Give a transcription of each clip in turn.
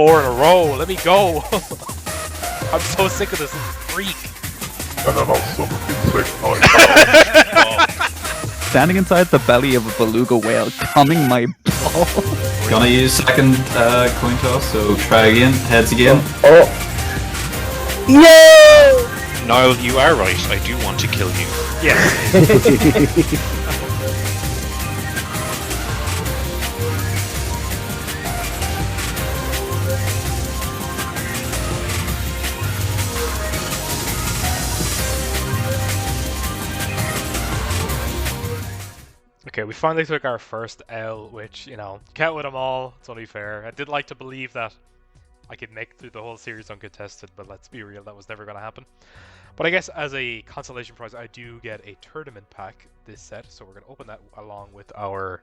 4 in a row. Let me go. I'm so sick of this freak. And then I'll summon insect Standing inside the belly of a beluga whale, coming my balls. Gonna use second coin toss, so try again, heads again. Yeah! Niall, you are right. I do want to kill you. Yes. Okay, we finally took our first L, which, you know, can't win them all, it's only fair. I did like to believe that I could make through the whole series uncontested, but let's be real, that was never going to happen. But I guess as a consolation prize, I do get a tournament pack this set, so we're going to open that along with our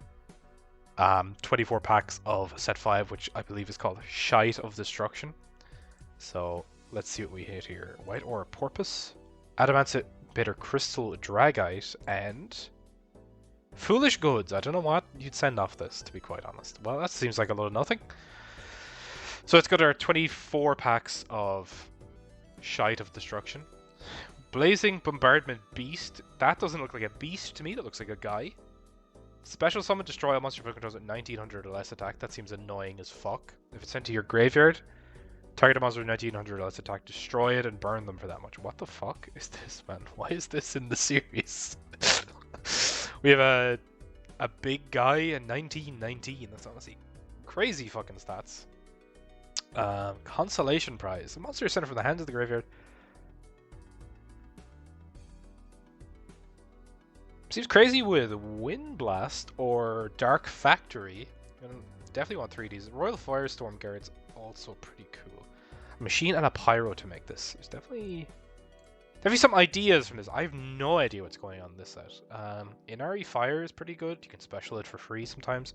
24 packs of set 5, which I believe is called Shite of Destruction. So let's see what we hit here. White Aura Porpoise, Adamantite Bitter Crystal Dragite, and Foolish Goods. I don't know what you'd send off this, to be quite honest. Well, that seems like a lot of nothing. So it's got our 24 packs of Shite of Destruction. Blazing Bombardment Beast. That doesn't look like a beast to me, that looks like a guy. Special Summon, destroy all monster controls at 1900 or less attack. That seems annoying as fuck. If it's sent to your graveyard, target a monster with 1900 or less attack, destroy it and burn them for that much. What the fuck is this, man? Why is this in the series? We have a big guy in 1919. That's honestly crazy fucking stats. Consolation prize. A monster is sent from the hands of the graveyard. Seems crazy with Wind Blast or Dark Factory. Definitely want 3Ds. Royal Firestorm Guard's also pretty cool. A machine and a pyro to make this. There's definitely some ideas from this. I have no idea what's going on in this set. Inari Fire is pretty good. You can special it for free sometimes.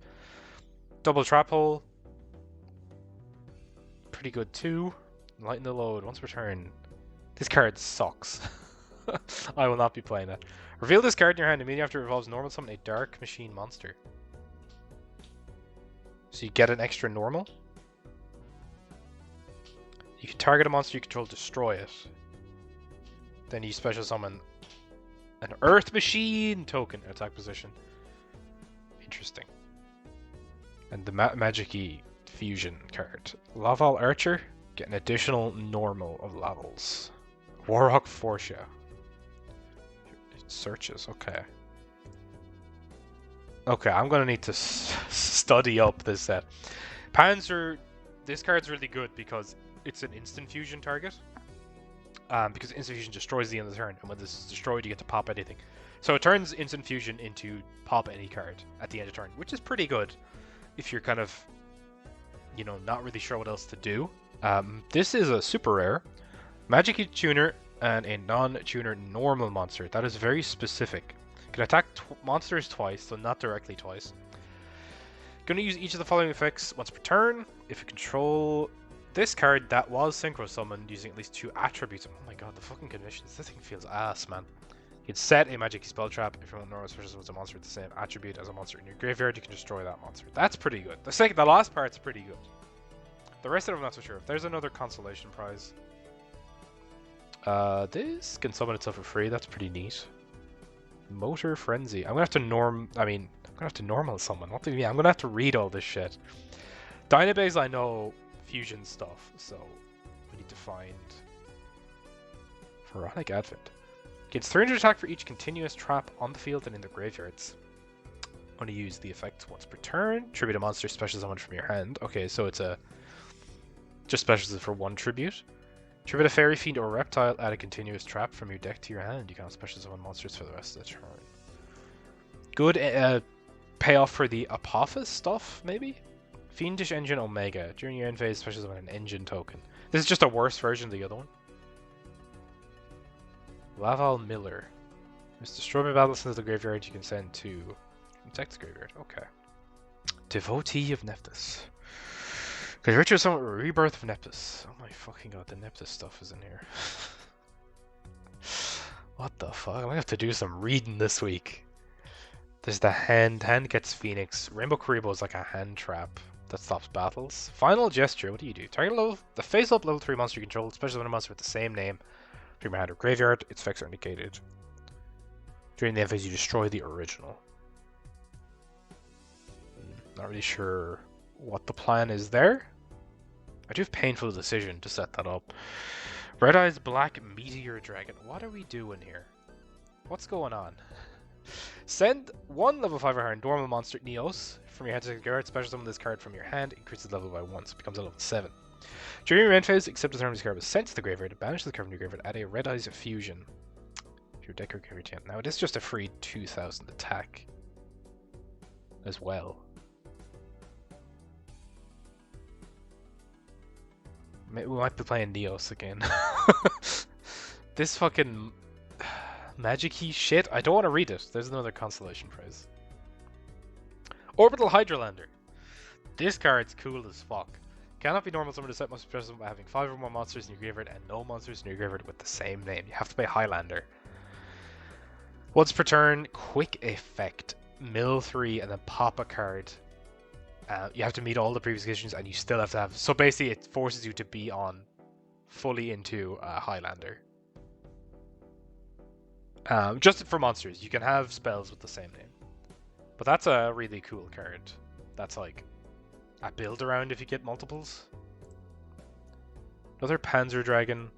Double Trap Hole. Pretty good too. Lighten the Load. Once per turn. This card sucks. I will not be playing that. Reveal this card in your hand immediately after it revolves. Normal summon a Dark Machine monster. So you get an extra normal. You can target a monster you control, destroy it. Then you special summon an Earth Machine token in attack position. Interesting. And the Magic-y fusion card. Laval Archer, get an additional normal of levels. Warhawk Forsha. Searches, okay. Okay, I'm gonna need to study up this set. Panzer, this card's really good because it's an instant fusion target. Because instant fusion destroys the end of the turn, and when this is destroyed, you get to pop anything. So it turns instant fusion into pop any card at the end of turn, which is pretty good if you're kind of, you know, not really sure what else to do. This is a super rare Magic Tuner and a non-tuner normal monster. That is very specific. Can attack monsters twice, so not directly twice. Going to use each of the following effects once per turn. If you control this card that was synchro summoned using at least 2 attributes. Oh my god, the fucking conditions. This thing feels ass, man. You can set a magic spell trap if you want normal special summons a monster with the same attribute as a monster in your graveyard. You can destroy that monster. That's pretty good. The last part's pretty good. The rest of them I'm not so sure. If there's another consolation prize. This can summon itself for free. That's pretty neat. Motor Frenzy. I'm gonna have to normal summon. What do you mean? I'm gonna have to read all this shit. Dynabase, I know fusion stuff, so we need to find Pharaonic Advent. Gets 300 attack for each continuous trap on the field and in the graveyards. Only use the effect once per turn. Tribute a monster special summon from your hand. Okay, so it's a just specials it for 1 tribute. Tribute a fairy, fiend, or reptile. Add a continuous trap from your deck to your hand. You can special summon monsters for the rest of the turn. Good payoff for the Apophis stuff, maybe? Fiendish Engine Omega. During your end phase, special summon an engine token. This is just a worse version of the other one. Laval Miller. Just destroy my battle since the graveyard. You can send to protect the graveyard. Okay. Devotee of Nephthys. Because Ritual Summon Rebirth of Nephthys. Oh my fucking god, the Nephthys stuff is in here. What the fuck? I'm gonna have to do some reading this week. There's the hand. Hand gets Phoenix. Rainbow Karibo is like a hand trap. that stops battles. Final gesture, what do? Target the face-up level 3 monster you control, especially when a monster with the same name from your hand or graveyard, its effects are indicated. During the end phase, you destroy the original. Not really sure what the plan is there. I do have painful decision to set that up. Red Eyes Black Meteor Dragon. What are we doing here? What's going on? Send one level 5 or higher normal monster Neos from your hand to the guard. Special summon this card from your hand. Increases level by 1, so it becomes a level 7. During your end phase, except the turn this card was sent to the graveyard. Banish the card from your graveyard. Add a Red Eyes Fusion to your deck or graveyard hand. Now it is just a free 2000 attack as well. We might be playing Neos again. This fucking magic key shit. I don't want to read it. There's another constellation phrase. Orbital Hydralander. This card's cool as fuck. Cannot be normal summon to set monster present by having 5 or more monsters in your graveyard and no monsters in your graveyard with the same name. You have to play Highlander. Once per turn, quick effect. Mill 3 and then pop a card. You have to meet all the previous conditions and you still have to have... So basically it forces you to be on fully into Highlander. Just for monsters. You can have spells with the same name. But that's a really cool card. That's like a build around if you get multiples. Another Panzer Dragon.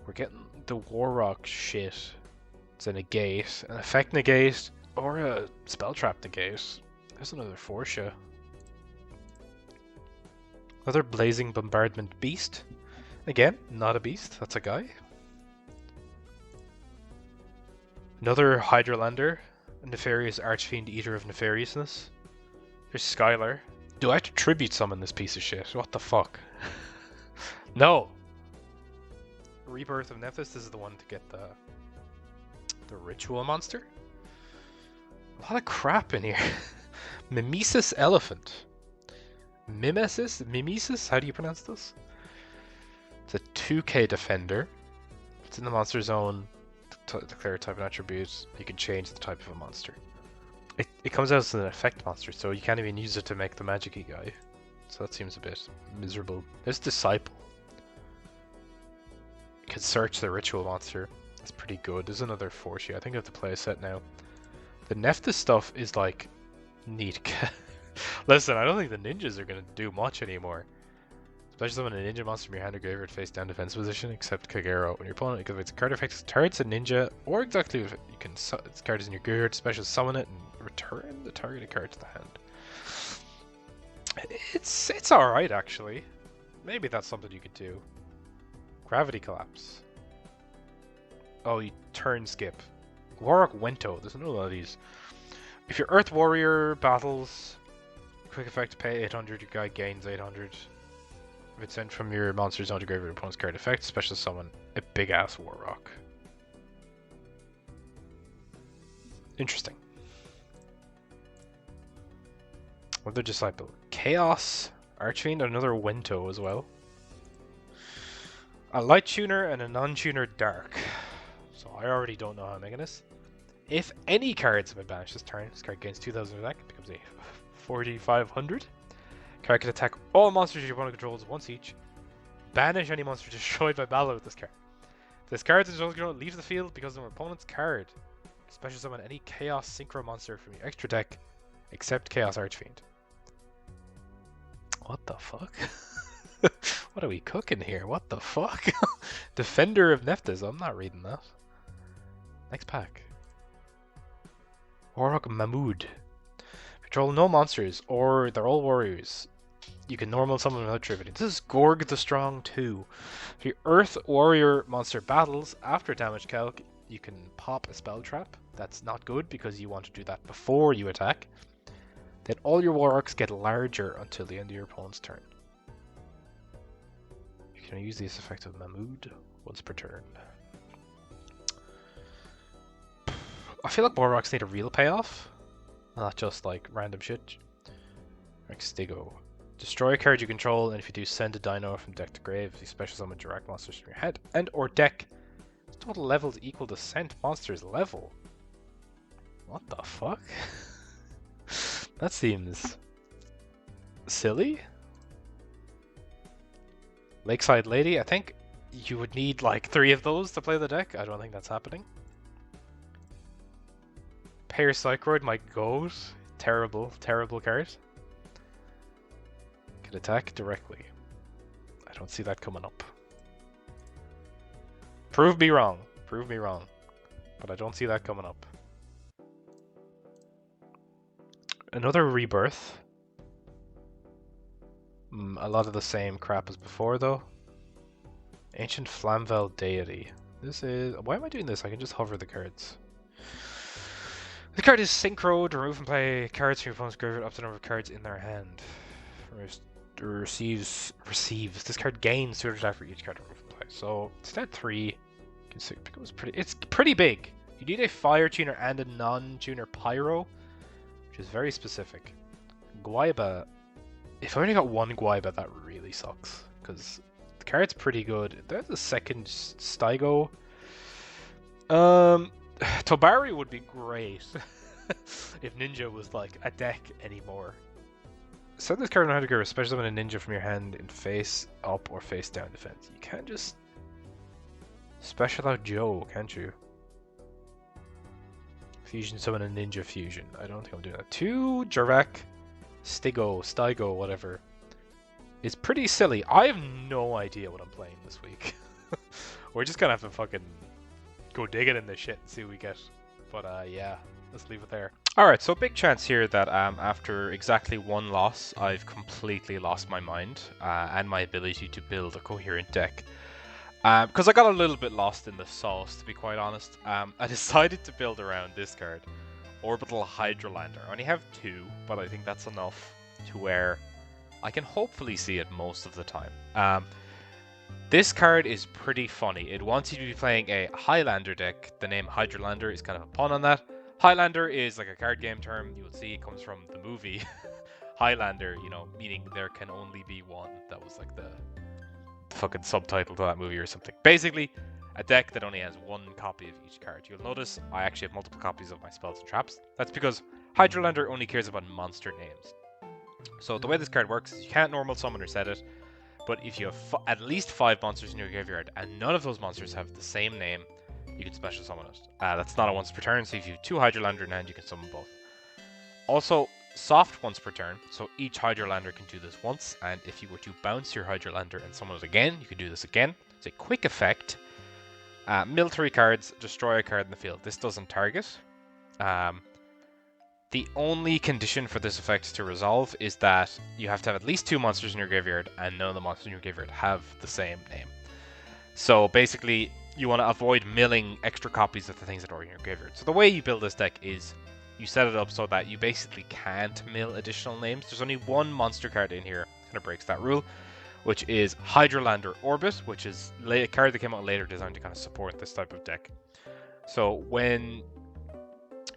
We're getting the Warrock shit. It's a negate, an effect negate, or a spell trap negate. There's another Forsha. Another Blazing Bombardment Beast. Again, not a beast, that's a guy. Another Hydralander, a Nefarious Archfiend Eater of Nefariousness. There's Skylar. Do I have to tribute summon this piece of shit? What the fuck? No! Rebirth of Nephthys, this is the one to get the ritual monster. A lot of crap in here. Mimesis Elephant. Mimesis? How do you pronounce this? It's a 2k defender. It's in the monster zone. Declare a type and attribute. You can change the type of a monster. It comes out as an effect monster, so you can't even use it to make the magic-y guy. So that seems a bit miserable. There's Disciple. You can search the ritual monster. That's pretty good. There's another Fortune. I think I have to play a set now. The Nephthys stuff is like neat. Listen, I don't think the ninjas are going to do much anymore. Especially summon a ninja monster from your hand or graveyard face down defense position, except Kagero. When your opponent activates a card effect, targets a ninja, or exactly if you can its card is in your graveyard, special summon it and return the targeted card to the hand. It's alright actually. Maybe that's something you could do. Gravity Collapse. Oh, you turn skip. Warrock Wento. There's another one of these. If your Earth Warrior battles, quick effect, pay 800, your guy gains 800. If it's sent from your monster's zone to graveyard opponent's card effect, special summon a big ass Warrock. Interesting. Another Disciple. Chaos Archfiend, another Wento as well. A Light Tuner and a Non-Tuner Dark. So I already don't know how I'm making this. If any cards have been banished this turn, this card gains 2000 attack, it becomes a 4500. Card can attack all monsters your opponent controls once each. Banish any monster destroyed by battle with this card. If this card's in control, leave the field because of an opponent's card. Special summon any Chaos Synchro monster from your extra deck, except Chaos Archfiend. What the fuck? What are we cooking here? What the fuck? Defender of Nephthys. I'm not reading that. Next pack. Warrock Mahmood. Control no monsters, or they're all warriors. You can normal summon without attributing. This is Gorg the Strong 2. If your Earth Warrior monster battles after damage calc, you can pop a spell trap. That's not good because you want to do that before you attack. Then all your Warrocks get larger until the end of your opponent's turn. You can use this effect of Mahmood once per turn. I feel like Warrocks need a real payoff, not just like random shit. Stigo. Destroy a card you control, and if you do, send a dino from deck to grave. You special summon direct monsters from your head and or deck. Total levels equal to sent monsters level. What the fuck? That seems silly. Lakeside Lady, I think you would need like 3 of those to play the deck. I don't think that's happening. Parapsychroid, my goat. Terrible, terrible card. Can attack directly. I don't see that coming up. Prove me wrong. Prove me wrong. But I don't see that coming up. Another rebirth. A lot of the same crap as before, though. Ancient Flamvel Deity. This is... Why am I doing this? I can just hover the cards. The card is Synchro. To remove and play cards from your opponent's graveyard up to the number of cards in their hand. Receives. This card gains 200 attack for each card removed and play. So, instead 3. It's pretty big. You need a fire tuner and a non-tuner pyro, which is very specific. Guaiba. If I only got 1 Guaiba, that really sucks. Because the card's pretty good. There's a second Stygo. Tobari would be great if Ninja was like a deck anymore. Send this card on how to go, especially when a Ninja from your hand in face up or face down defense. You can't just special out Joe, can't you? Fusion summon a Ninja Fusion. I don't think I'm doing that. 2 Jarek, Stygo, whatever. It's pretty silly. I have no idea what I'm playing this week. We're just gonna have to fucking go digging in this shit and see what we get. But yeah, let's leave it there. Alright, so big chance here that after exactly 1 loss, I've completely lost my mind and my ability to build a coherent deck. Because I got a little bit lost in the sauce, to be quite honest. I decided to build around this card, Orbital Hydrolander. I only have 2, but I think that's enough to where I can hopefully see it most of the time. This card is pretty funny. It wants you to be playing a Highlander deck. The name Hydrolander is kind of a pun on that. Highlander is like a card game term. You'll see it comes from the movie Highlander, you know, meaning there can only be one. That was like the fucking subtitle to that movie or something. Basically, a deck that only has 1 copy of each card. You'll notice I actually have multiple copies of my spells and traps. That's because Hydrolander only cares about monster names. So the way this card works is you can't normal summon or set it, but if you have at least 5 monsters in your graveyard and none of those monsters have the same name, you can special summon it. That's not a once per turn, so if you have 2 Hydrolander in hand, you can summon both. Also, soft once per turn, so each Hydrolander can do this once, and if you were to bounce your Hydrolander and summon it again, you can do this again. It's a quick effect. Mill 3 cards, destroy a card in the field. This doesn't target. The only condition for this effect to resolve is that you have to have at least 2 monsters in your graveyard, and none of the monsters in your graveyard have the same name. So basically, you want to avoid milling extra copies of the things that are in your graveyard. So the way you build this deck is you set it up so that you basically can't mill additional names. There's only 1 monster card in here that kind of breaks that rule, which is Hydrolander Orbit, which is a card that came out later designed to kind of support this type of deck. So when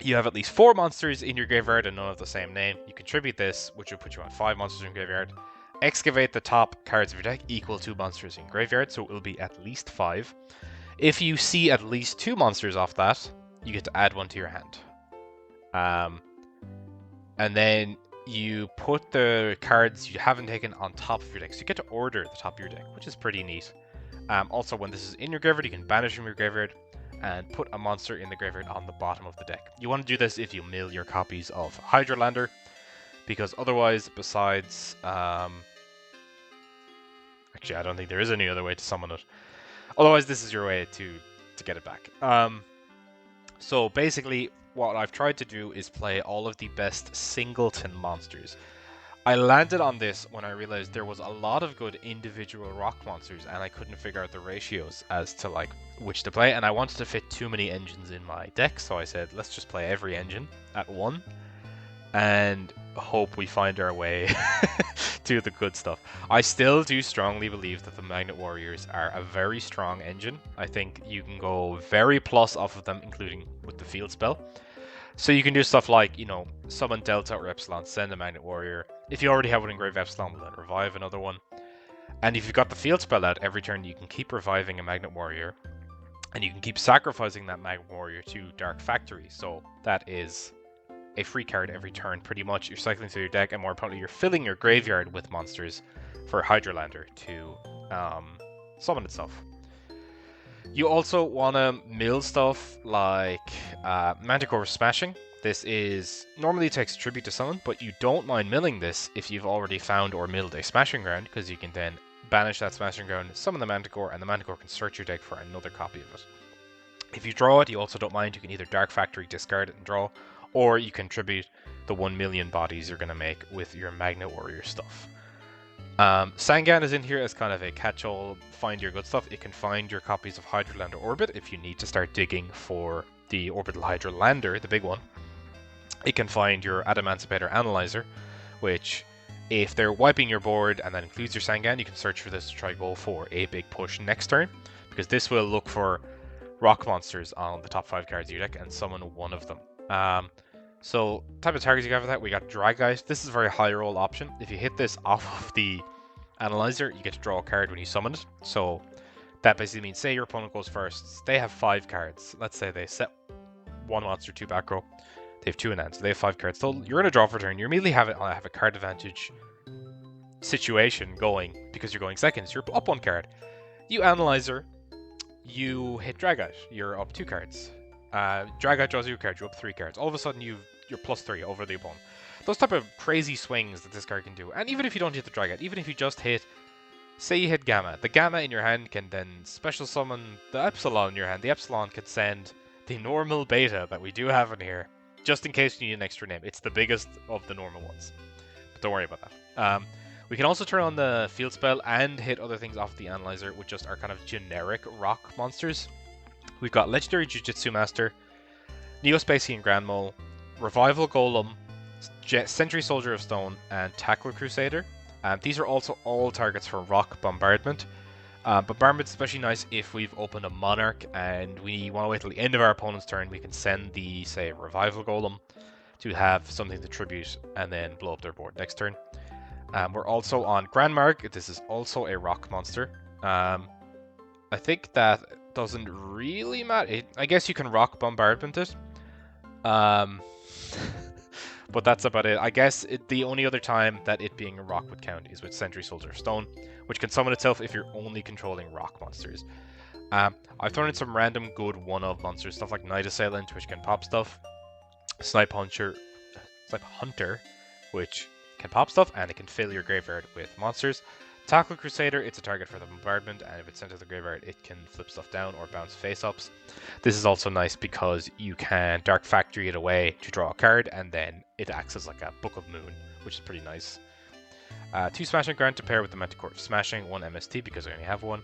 you have at least 4 monsters in your graveyard and none of the same name, you contribute this, which will put you on 5 monsters in your graveyard. Excavate the top cards of your deck equal to monsters in graveyard, so it will be at least 5. If you see at least 2 monsters off that, you get to add 1 to your hand. And then you put the cards you haven't taken on top of your deck. So you get to order the top of your deck, which is pretty neat. Also, when this is in your graveyard, you can banish from your graveyard and put a monster in the graveyard on the bottom of the deck. You want to do this if you mill your copies of Hydrolander, because otherwise, besides... Actually, I don't think there is any other way to summon it. Otherwise, this is your way to get it back. So basically, what I've tried to do is play all of the best singleton monsters. I landed on this when I realized there was a lot of good individual rock monsters, and I couldn't figure out the ratios as to like which to play, and I wanted to fit too many engines in my deck, so I said, let's just play every engine at 1, and hope we find our way to the good stuff. I still do strongly believe that the Magnet Warriors are a very strong engine. I think you can go very plus off of them, including with the field spell. So you can do stuff like, you know, summon Delta or Epsilon, send a Magnet Warrior. If you already have one engraved Epsilon, well, then revive another one. And if you've got the field spell out every turn, you can keep reviving a Magnet Warrior. And you can keep sacrificing that Magnet Warrior to Dark Factory. So that is a free card every turn, pretty much. You're cycling through your deck, and more importantly, you're filling your graveyard with monsters for Hydrolander to summon itself. You also want to mill stuff like Manticore Smashing. This is normally takes tribute to summon, but you don't mind milling this if you've already found or milled a Smashing Ground, because you can then banish that Smashing Ground, summon the Manticore, and the Manticore can search your deck for another copy of it. If you draw it, you also don't mind. You can either Dark Factory, discard it, and draw, or you can tribute the 1 million bodies you're going to make with your Magnet Warrior stuff. Sangan is in here as kind of a catch-all, find your good stuff. It can find your copies of Hydrolander Orbit if you need to start digging for the Orbital Hydrolander, the big one. It can find your Adamancipator Analyzer, which, if they're wiping your board and that includes your Sangan, you can search for this to try go for a big push next turn, because this will look for rock monsters on the top 5 cards of your deck and summon one of them. So, type of targets you have for that, we got Dragite. This is a very high roll option. If you hit this off of the Analyzer, you get to draw a card when you summon it. So, that basically means, say your opponent goes first, they have 5 cards. Let's say they set 1 monster, 2 back row. They have 2 in hand, so they have 5 cards. So you're going to draw for turn. You immediately have a card advantage situation going because you're going second. So you're up 1 card. You Analyzer, you hit Dragite. You're up 2 cards. Dragite draws you a card. You're up 3 cards. All of a sudden you're +3 over the opponent. Those type of crazy swings that this card can do. And even if you don't hit the Dragite, even if you just hit, say you hit Gamma, the Gamma in your hand can then special summon the Epsilon in your hand. The Epsilon can send the normal beta that we do have in here, just in case you need an extra name. It's the biggest of the normal ones, but don't worry about that. We can also turn on the field spell and hit other things off the Analyzer, which just are kind of generic rock monsters. We've got Legendary Jujutsu Master, Neospacian Grand Mole, Revival Golem, Sentry Soldier of Stone, and Tackle Crusader. These are also all targets for rock bombardment. Bombardment's especially nice if we've opened a Monarch and we want to wait till the end of our opponent's turn. We can send the, say, Revival Golem to have something to tribute and then blow up their board next turn. We're also on Grand Mark. This is also a rock monster. I think that doesn't really matter. I guess you can rock bombardment it. But that's about it. I guess the only other time that it being a rock would count is with Sentry Soldier of Stone, which can summon itself if you're only controlling rock monsters. I've thrown in some random good one-of monsters, stuff like Night Assailant, which can pop stuff, Snipe Hunter, which can pop stuff, and it can fill your graveyard with monsters. Tackle Crusader, it's a target for the bombardment, and if it's sent to the graveyard, it can flip stuff down or bounce face-ups. This is also nice because you can Dark Factory it away to draw a card, and then it acts as like a Book of Moon, which is pretty nice. 2 Smashing Ground to pair with the Manticore Smashing, 1 MST because I only have 1.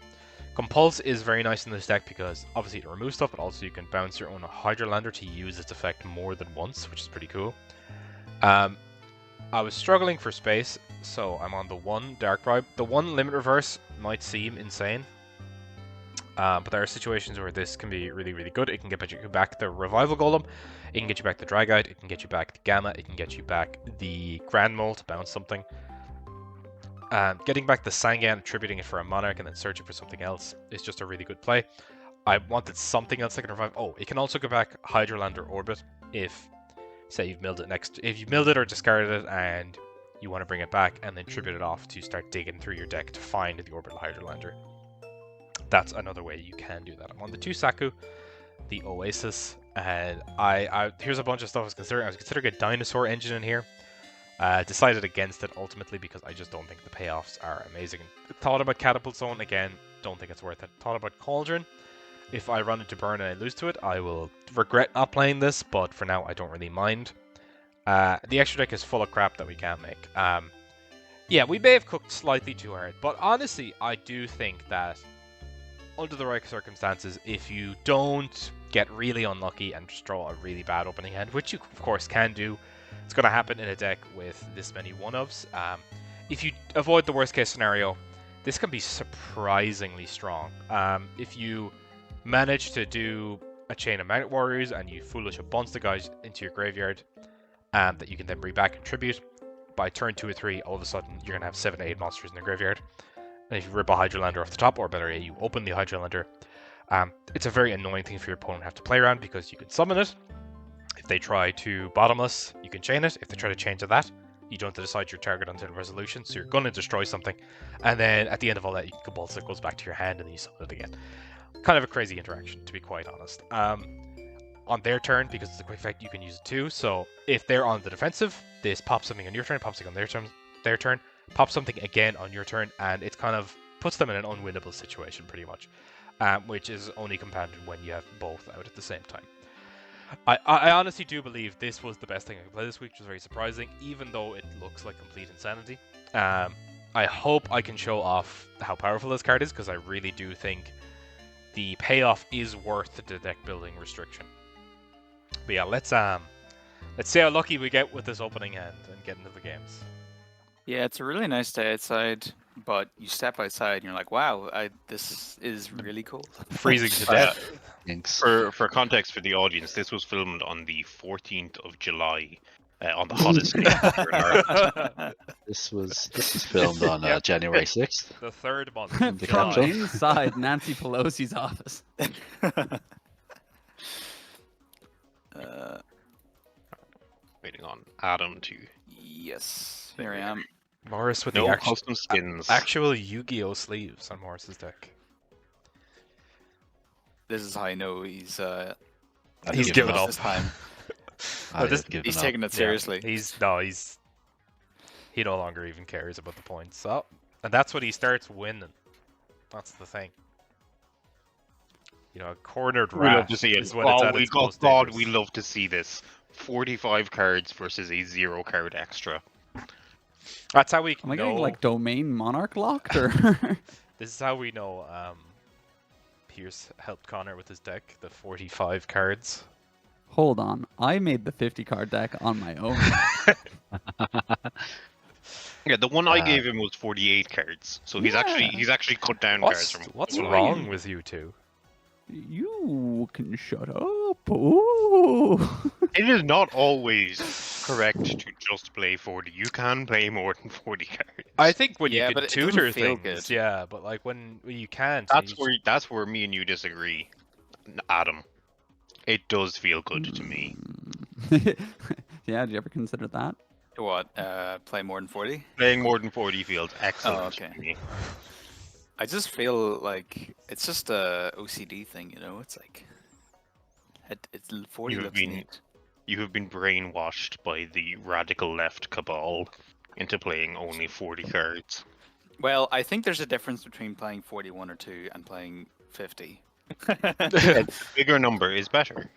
Compulse is very nice in this deck because obviously it removes stuff, but also you can bounce your own Hydrolander to use its effect more than once, which is pretty cool. I was struggling for space, so I'm on the 1 Dark Bribe. The 1 Limit Reverse might seem insane, but there are situations where this can be really, really good. It can get you back the Revival Golem, it can get you back the Dragite, it can get you back the Gamma, it can get you back the Grand Mole to bounce something. Getting back the Sangan, attributing it for a Monarch, and then searching for something else is just a really good play. I wanted something else that can revive. Oh, it can also go back Hydrolander Orbit if, say, you've milled it if you've milled it or discarded it and you want to bring it back and then tribute it off to start digging through your deck to find the Orbital Hydrolander. That's another way you can do that. I'm on the 2 Saku, the Oasis, and here's a bunch of stuff I was considering. I was considering a Dinosaur Engine in here. Decided against it ultimately because I just don't think the payoffs are amazing. Thought about Catapult Zone, again, don't think it's worth it. Thought about Cauldron. If I run into burn and I lose to it, I will regret not playing this, but for now I don't really mind. The extra deck is full of crap that we can't make. Yeah, we may have cooked slightly too hard, but honestly, I do think that under the right circumstances, if you don't get really unlucky and just draw a really bad opening hand, which you of course can do, it's going to happen in a deck with this many one-ofs. If you avoid the worst case scenario, this can be surprisingly strong. If you manage to do a chain of Magnet Warriors and you foolish a bunch of guys into your graveyard that you can then bring back and tribute, by turn 2 or 3, all of a sudden you're going to have 7 to 8 monsters in the graveyard. And if you rip a Hydrolander off the top, or better yet, you open the Hydrolander, it's a very annoying thing for your opponent to have to play around because you can summon it, If they try to bottomless, you can chain it. If they try to chain to that, you don't have to decide your target until resolution, so you're going to destroy something. And then at the end of all that, you can convulse, it goes back to your hand, and then you summon it again. Kind of a crazy interaction, to be quite honest. On their turn, because it's a quick effect, you can use it too. So if they're on the defensive, this pops something on your turn, pops something on their turn, pops something again on your turn, and it kind of puts them in an unwinnable situation, pretty much, which is only compounded when you have both out at the same time. I honestly do believe this was the best thing I could play this week, which was very surprising, even though it looks like complete insanity. I hope I can show off how powerful this card is, because I really do think the payoff is worth the deck building restriction. But yeah, let's see how lucky we get with this opening hand and get into the games. Yeah, it's a really nice day outside, but you step outside and you're like, wow, this is really cool. Freezing to death. Thanks. For context for the audience, this was filmed on the 14th of July, on the hottest day ever in Ireland. This was filmed on January 6th. The third month. From capital. inside Nancy Pelosi's office. Waiting on Adam to. Yes, here I am. Morris with No the custom skins. actual Yu-Gi-Oh sleeves on Morris's deck. This is how I know he's He's given up. this time. He's taking it seriously. He no longer even cares about the points. So, and that's when he starts winning. That's the thing. You know, a cornered We love rat to see it. is when it's Oh, at we its God, most God, dangerous. we love to see this. 45 cards versus a 0 card extra. That's how we Am I know. getting like domain monarch locked or? This is how we know. Pierce helped Connor with his deck, the 45 cards. Hold on, I made the 50 card deck on my own. Yeah, the one I gave him was 48 cards, so he's actually cut down cards from. What's wrong with you two? You can shut up. Ooh. It is not always correct to just play 40. You can play more than 40 cards. I think when Yeah, you but can it doesn't tutor feel things, good. yeah, but like when you can't. That's where me and you disagree, Adam. It does feel good to me. Yeah, did you ever consider that? What? Play more than 40? Playing more than 40 feels excellent okay. to me. I just feel like it's just a OCD thing, you know? It's like it's 40 You have looks been- neat. You have been brainwashed by the radical left cabal into playing only 40 cards. Well, I think there's a difference between playing 41 or 2 and playing 50. Bigger number is better.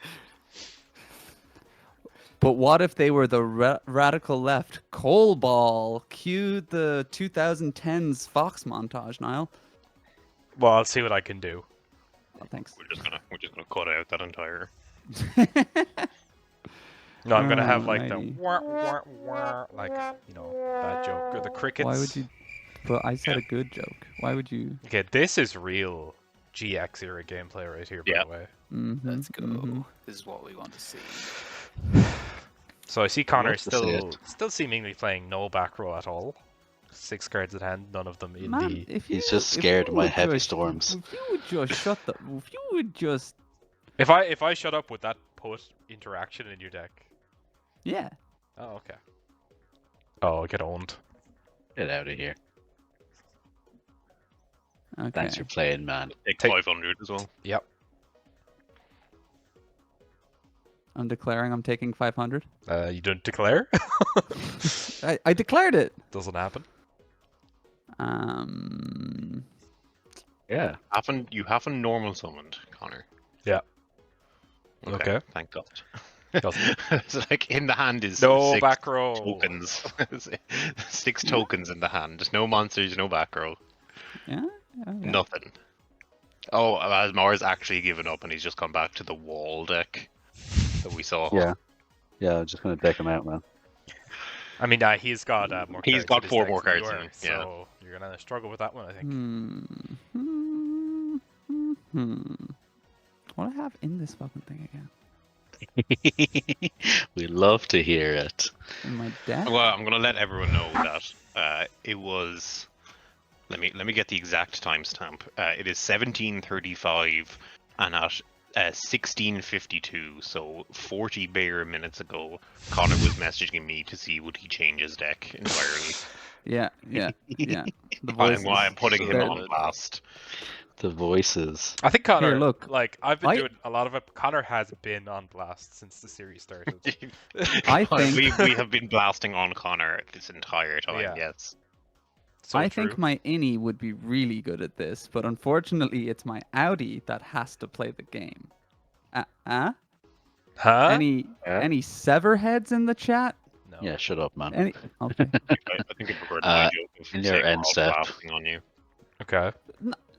But what if they were the radical left? Coal ball. Cue the 2010s Fox montage, Niall. Well, I'll see what I can do. Oh, thanks. We're just gonna cut out that entire. No, I'm gonna have like the Alrighty. wah, wah, wah, like, you know, that joke or the crickets. Why would you? But I said a good joke. Why would you? Okay, this is real GX era gameplay right here, by Yeah. the way. Let's go. mhm. This is what we want to see. So I see Connor love to see still seemingly playing no back row at all. 6 cards at hand, none of them in Man, the. if He's you- just if scared you of my would heavy just- storms. If you would just shut the. If you would just. If I shut up with that put interaction in your deck. Yeah. Oh, okay. Oh, I'll get owned. Get out of here. Okay. Thanks for playing, man. Take Take- 500 as well. Yep. I'm declaring I'm taking 500. You don't declare? I declared it. Doesn't happen. Yeah. You haven't normal summoned, Connor. Yeah. Okay. Thank God. Doesn't. So like in the hand is No 6 back row. tokens. 6 tokens in the hand. No monsters, no back row. Yeah. Yeah. Nothing. Oh, Asmar's actually given up and he's just gone back to the wall deck that we saw. Yeah. Yeah, I'm just gonna deck him out, man. I mean, he's got more. He's cards got in his 4 deck more than you cards in are, him, yeah. So you're gonna struggle with that one, I think. What do I have in this fucking thing again? We love to hear it. In my deck? Well, I'm gonna let everyone know that it was. Let me get the exact timestamp. It is 17:35, and at 16:52, so 40 bare minutes ago, Connor was messaging me to see would he change his deck entirely. Yeah. The voices. I'm putting him They're- on blast. The voices. I think Connor. Here, look. Like I've been I- doing a lot of it. Connor has been on blast since the series started. I think- we have been blasting on Connor this entire time. Yeah. Yes. So I true. think my innie would be really good at this, but unfortunately, it's my outie that has to play the game. Huh? Any sever heads in the chat? No. Yeah, shut up, man. Any? Okay. I think I prefer my joke of in your saying we're end all step. blasting on you. Okay.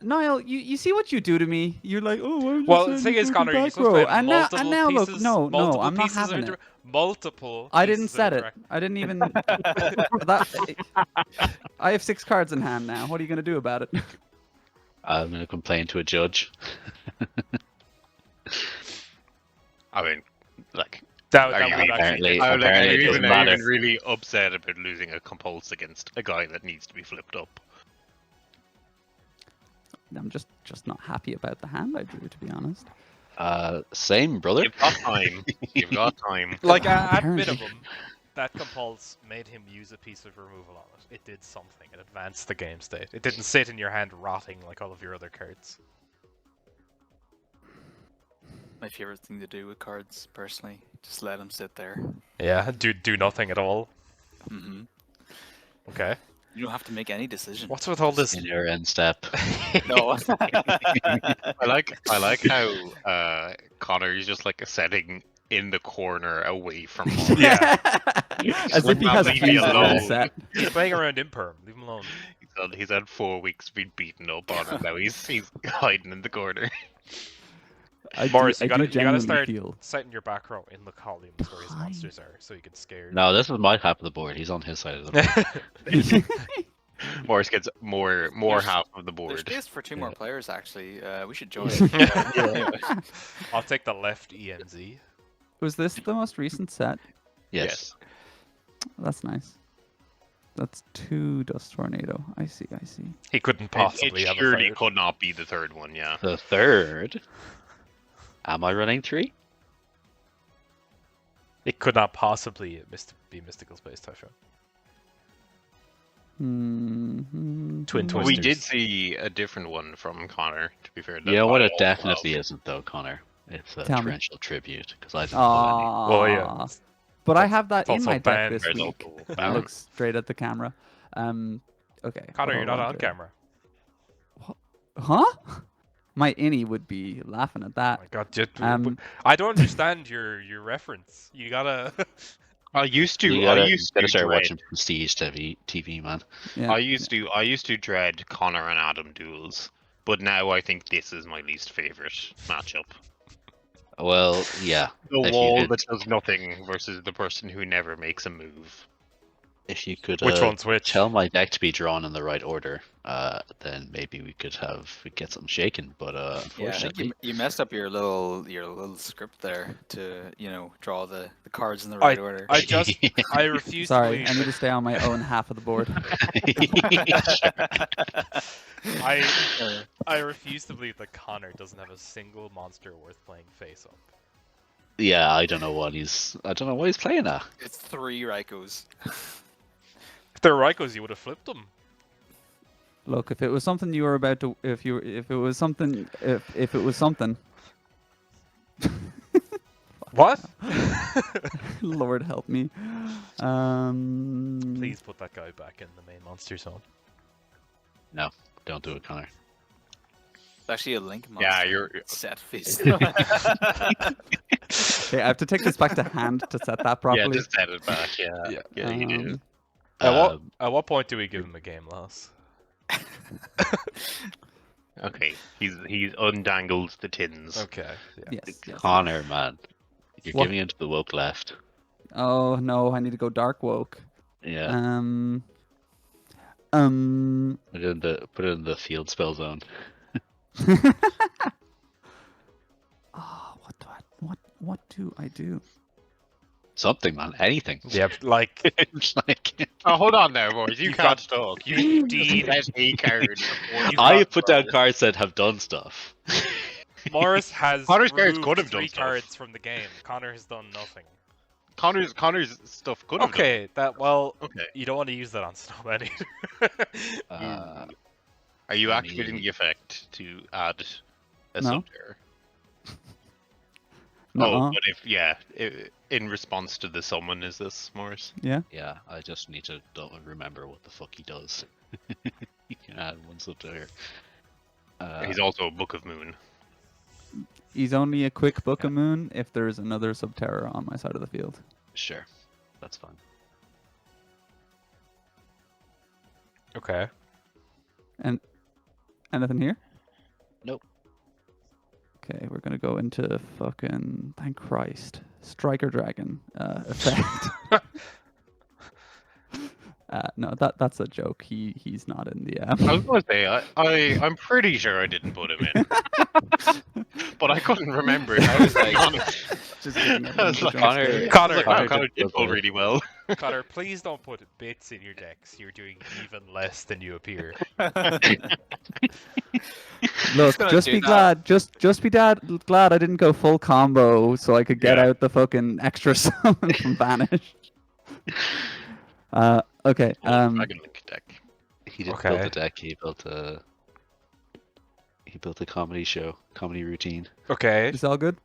Niall, you see what you do to me? You're like, oh, why would you Well, say the thing this is, fucking Connor, you're back supposed to row? play multiple and now, look, pieces. no, multiple I'm not pieces of having it. multiple. I didn't pieces of set it. interact- I didn't even. that, I have 6 cards in hand now. What are you gonna do about it? I'm going to complain to a judge. I mean, like, That are you would actually. apparently- are apparently it you doesn't even, are you matter. even really upset about losing a compulse against a guy that needs to be flipped up? I'm just not happy about the hand I drew, to be honest. Same, brother. You've got time. You've got time. Like at Apparently. minimum, that compulse made him use a piece of removal on it. It did something. It advanced the game state. It didn't sit in your hand rotting like all of your other cards. My favorite thing to do with cards, personally, just let them sit there. Yeah. Do nothing at all. Hmm Okay. You don't have to make any decision. What's with all this? In your end step. No. I like how Connor is just like sitting in the corner away from home. Yeah. As if he has Leave me keys on alone. the set. He's playing around imperm. Leave him alone. He's had 4 weeks been beaten up on it. Now he's hiding in the corner. Morris, I you do gotta genuinely start feel. setting your back row in the columns where his Hi. monsters are, so you can scare. No, this is my half of the board. He's on his side of the board. Morris gets more There's- half of the There's board. space for 2 more Yeah. players, actually. We should join. I'll take the left ENZ. Was this the most recent set? Yes. That's nice. That's 2 Dust Tornado. I see. He couldn't possibly It have surely a third. could not be the third one, yeah. The third. Am I running 3? It could not possibly be Mystical Space Typhoon. Twin We Twisters. did see a different one from Connor, to be fair. You know what? I It also definitely have. isn't, though, Connor. It's a Tell me. torrential tribute because I didn't pull any. Well, yeah. But I have that It's in also my deck banned. this There's week. also I banned. look straight at the camera. Okay. Connor, what you're do I not on want to- camera. Huh? My innie would be laughing at Oh that. my god, just, Um, I don't understand your reference. You gotta. I used to. You gotta, I used gotta to start dread. watching Prestige TV, man. Yeah. I used to dread Connor and Adam duels, but now I think this is my least favorite matchup. Well, yeah. The If you wall could- that does nothing versus the person who never makes a move. If you could Which one's which? tell my deck to be drawn in the right order, then maybe we could get something shaken. But Yeah, I think unfortunately, you messed up your little script there to draw the cards in the right order. I refuse Sorry, to I believe. need to stay on my own half of the board. I refuse to believe that Connor doesn't have a single monster worth playing face up. yeah, I don't know what he's playing at. It's 3 Raikos. If they're Raikos, you would have flipped them. Look, if it was something you were about to, if it was something. What? Lord help me. Please put that guy back in the main monster zone. No, don't do it, Connor. It's actually a Link monster. Yeah, you're. Set face. Okay, I have to take this back to hand to set that Yeah, properly. just set it back. Yeah, Yeah. you do. At what point do we give him a game loss? Okay, he's undangled the tins. Okay. Yeah. Yes. Connor, man, you're What? giving into the woke left. Oh no, I need to go dark woke. Yeah, put it in the field spell zone. Oh, what do I do? Something, man. Anything. Yeah, like It's like Oh, hold on there, boys. You You've can't got- talk. you You need set a card. before you I got put down rolled. cards that have done stuff. Morris has Connor's cards removed could have done 3 stuff. cards from the game. Connor has done nothing. Connor's stuff could have Okay, well, done. Okay. you don't want to use that on Snowman Uh, Are you I activating mean- the effect to add a No. sub-terror? Nuh-uh. Oh, but in response to the summon, is this, Morris? Yeah. Yeah, I just need to don't remember what the fuck he does. You can add one sub to here. He's also a Book of Moon. He's only a quick Book of Yeah. Moon if there's another Subterra on my side of the field. Sure, that's fine. Okay. And anything here? Nope. Okay, we're gonna go into fucking thank Christ Striker Dragon effect. No, that's a joke. He's not in the. I was gonna say I'm pretty sure I didn't put him in, but I couldn't remember. I was like, Just giving I everyone was the like, jump Connor- scare. Connor- wow, Connor Connor did did pull well. really well. Connor, please don't put bits in your decks. You're doing even less than you appear. Look, gonna just do be that. glad. Just be glad I didn't go full combo, so I could get Yeah. out the fucking extra summon from Banish. Okay. Dragon Link deck. He didn't build Okay. a deck. He built a comedy show, comedy routine. Okay. Is all good?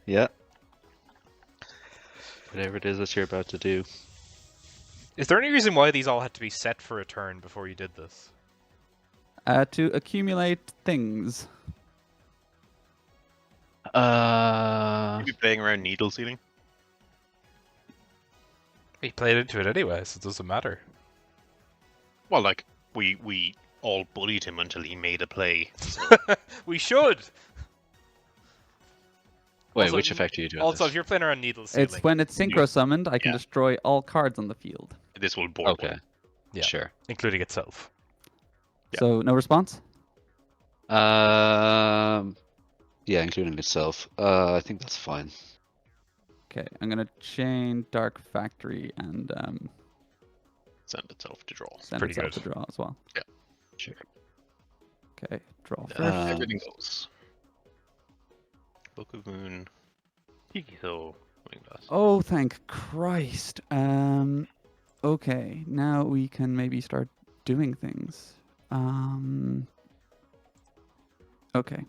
Yeah. Whatever it is that you're about to do. Is there any reason why these all had to be set for a turn before you did this? To accumulate things. You be playing around needle sealing. He played into it anyway, so it doesn't matter. Well, like we all bullied him until he made a play. We should! Wait, Also- which effect are you doing? Also, this? if you're playing around needle sealing, It's when it's synchro summoned, I can Yeah. destroy all cards on the field. This will board Okay. one. Yeah. Sure. including itself. Yeah. So no response. Yeah, including itself. I think that's fine. Okay, I'm gonna chain Dark Factory and Send itself to draw. send Pretty itself to good. draw as well. Sure. Okay, draw first. Everything goes. Book of Moon. Hill. Oh, thank Christ. Okay, now we can maybe start doing things. Okay.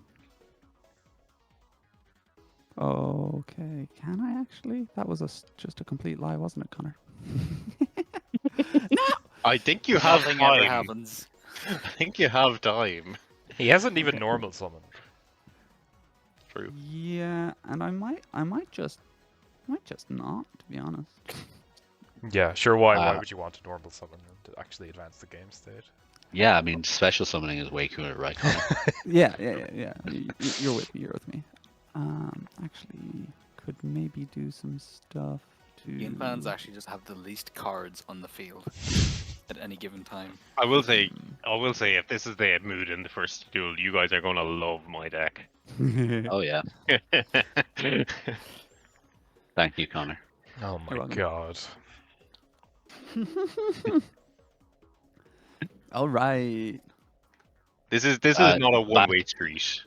Okay, can I actually? That was just a complete lie, wasn't it, Connor? I think you have Nothing ever time. happens. I think you have time. He hasn't even Okay. normal summoned. True. Yeah, and I might just not, to be honest. Yeah, sure. Why Uh, would you want to normal summon to actually advance the game state? Yeah, I mean, special summoning is way cooler, right? Connor? Yeah. You're with me. You're with me. Actually, could maybe do some stuff to. Game fans actually just have the least cards on the field at any given time. I will say, if this is the mood in the first duel, you guys are gonna love my deck. Oh yeah. Thank you, Connor. Oh You're my welcome. god. All right. This is Uh, not a one-way street.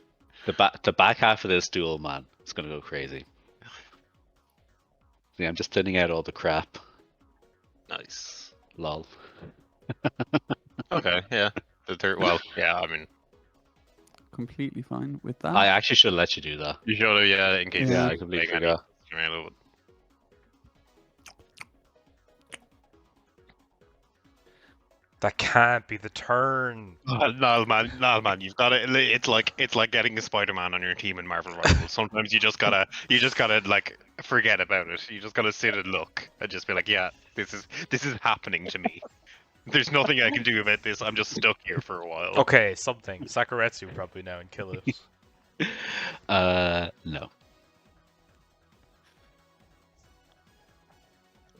The back half of this duel, man, it's gonna go crazy. See, I'm just thinning out all the crap. Nice. Lol. Okay, yeah. The third, well, yeah. I mean, Completely fine with that. I actually should let you do that. you should have, yeah, in case. Yeah, I it's completely like any- forgot. around. That can't be the turn. No, man, you've got to. It's like getting a Spider-Man on your team in Marvel Rivals. Sometimes you just gotta like forget about it. You just gotta sit and look and just be like, yeah, this is happening to me. There's nothing I can do about this. I'm just stuck here for a while. Okay, something. Sakuretsu probably now and kill it. No.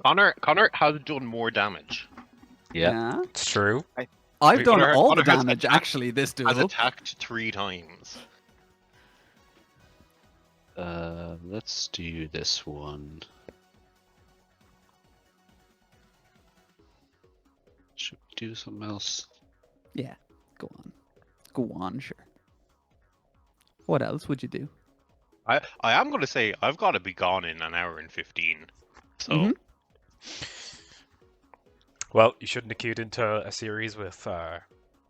Connor has done more damage. Yeah. It's true. I've done Connor- all the Connor has damage attacked- actually this Has duel. attacked 3 times. Let's do this one. Should we do something else? Yeah. Go on. Go on, sure. What else would you do? I am gonna say I've got to be gone in an hour and 15. So Mhm. Well, you shouldn't have queued into a series with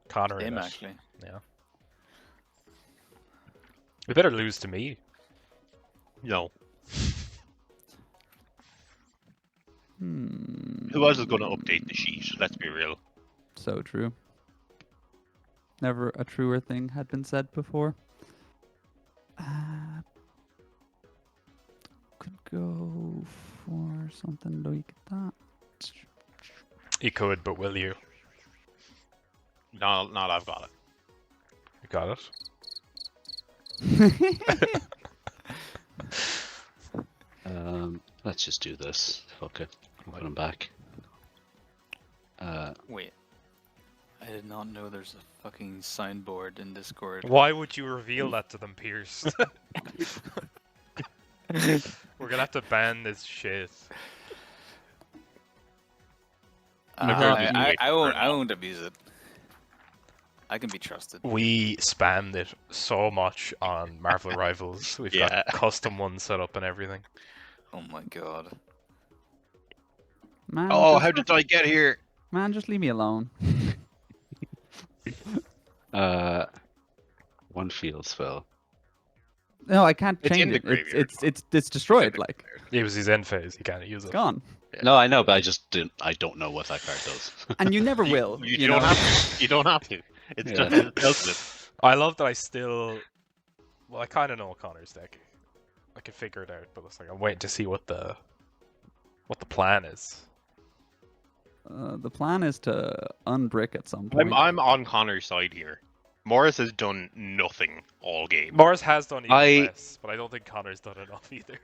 Connor in Him it. actually. Yeah. We better lose to me. no, Hmm. who else is gonna update the sheet? Let's be real. So true. Never a truer thing had been said before. Could go for something like that. You could, but will you? No, I've got it. You got it? Let's just do this. Fuck it. Put him back. Wait. I did not know there's a fucking signboard in Discord. Why would you reveal that to them, Pierce? We're gonna have to ban this shit. I won't abuse it. I can be trusted. We spammed it so much on Marvel Rivals. We've Yeah. got custom ones set up and everything. Oh my god. Man, Oh, just, how did I get here? man, just leave me alone. One field spell. No, I can't It's in change the it. graveyard. It's destroyed. Like It was his end phase. He can't use it's it. gone, No, I know, but I don't know what that card does. and you never will. You You don't know? have to. You don't have to. It's Yeah. just it tells it. I love that I still. Well, I kind of know Connor's deck. I can figure it out, but it's like I'm waiting to see what the plan is. The plan is to unbrick at some point. I'm on Connor's side here. Morris has done nothing all game. Morris has done even I- less, but I don't think Connor's done enough either.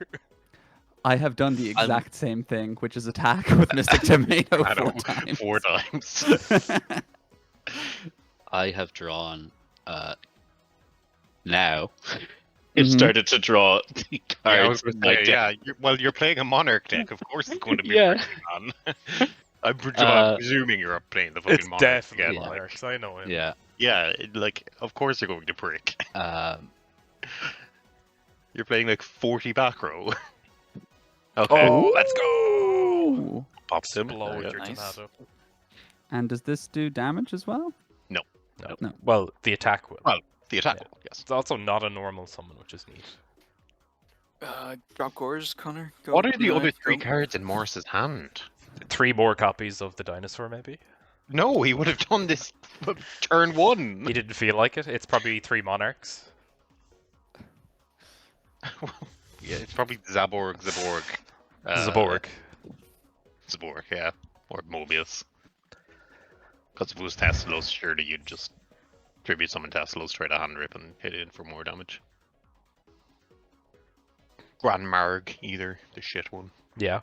I have done the I'm- exact same thing, which is attack with Mystic Tomato I 4 know, times. 4 times. I have drawn now. It Mhm. started to draw the Yeah, I was cards. gonna say, you're playing a Monarch deck. Of course, it's going to be Yeah. on. I'm Uh, presuming you're playing the fucking It's Monarch definitely again. Like, Monarchs. I know him. Yeah. yeah, of course you're going to prick. You're playing like 40 back row. Okay, Oh, let's go! Ooh. pop him. Explode Yeah. your Nice. tomato. And does this do damage as well? No. No. Well, the attack will. Well, the attack. Yeah. Yes. It's also not a normal summon, which is neat. Drop cores, Connor. Go, What are the go other ahead, 3 go. cards in Morris's hand? 3 more copies of the dinosaur, maybe. No, he would have done this turn 1. He didn't feel like it. It's probably 3 monarchs. Yeah, it's probably Zaborg. Zaborg. Zaborg, yeah. Or Mobius. Because if it was Teslos, surely you'd just tribute summon Teslos, try to hand rip and hit it in for more damage. Grand Marg, either. The shit one. Yeah.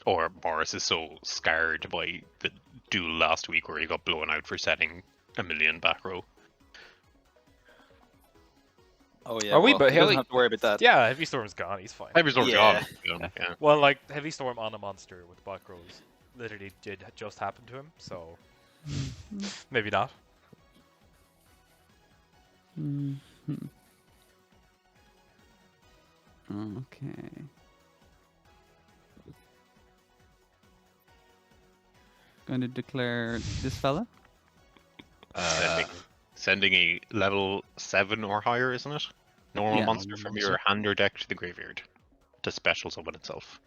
Or Morris is so scarred by the duel last week where he got blown out for setting a million back row. Oh yeah. Are we? well, But he doesn't Haley- have to worry about that. Yeah, Heavy Storm's gone. He's fine. Every sort of Yeah. gone. You know, yeah. Well, like Heavy Storm on a monster with black rolls literally did just happen to him, so maybe not. Mhm. Okay. Going to declare this fella. Sending a level 7 or higher, isn't it? Normal Yeah. monster from your hand or deck to the graveyard to special summon itself.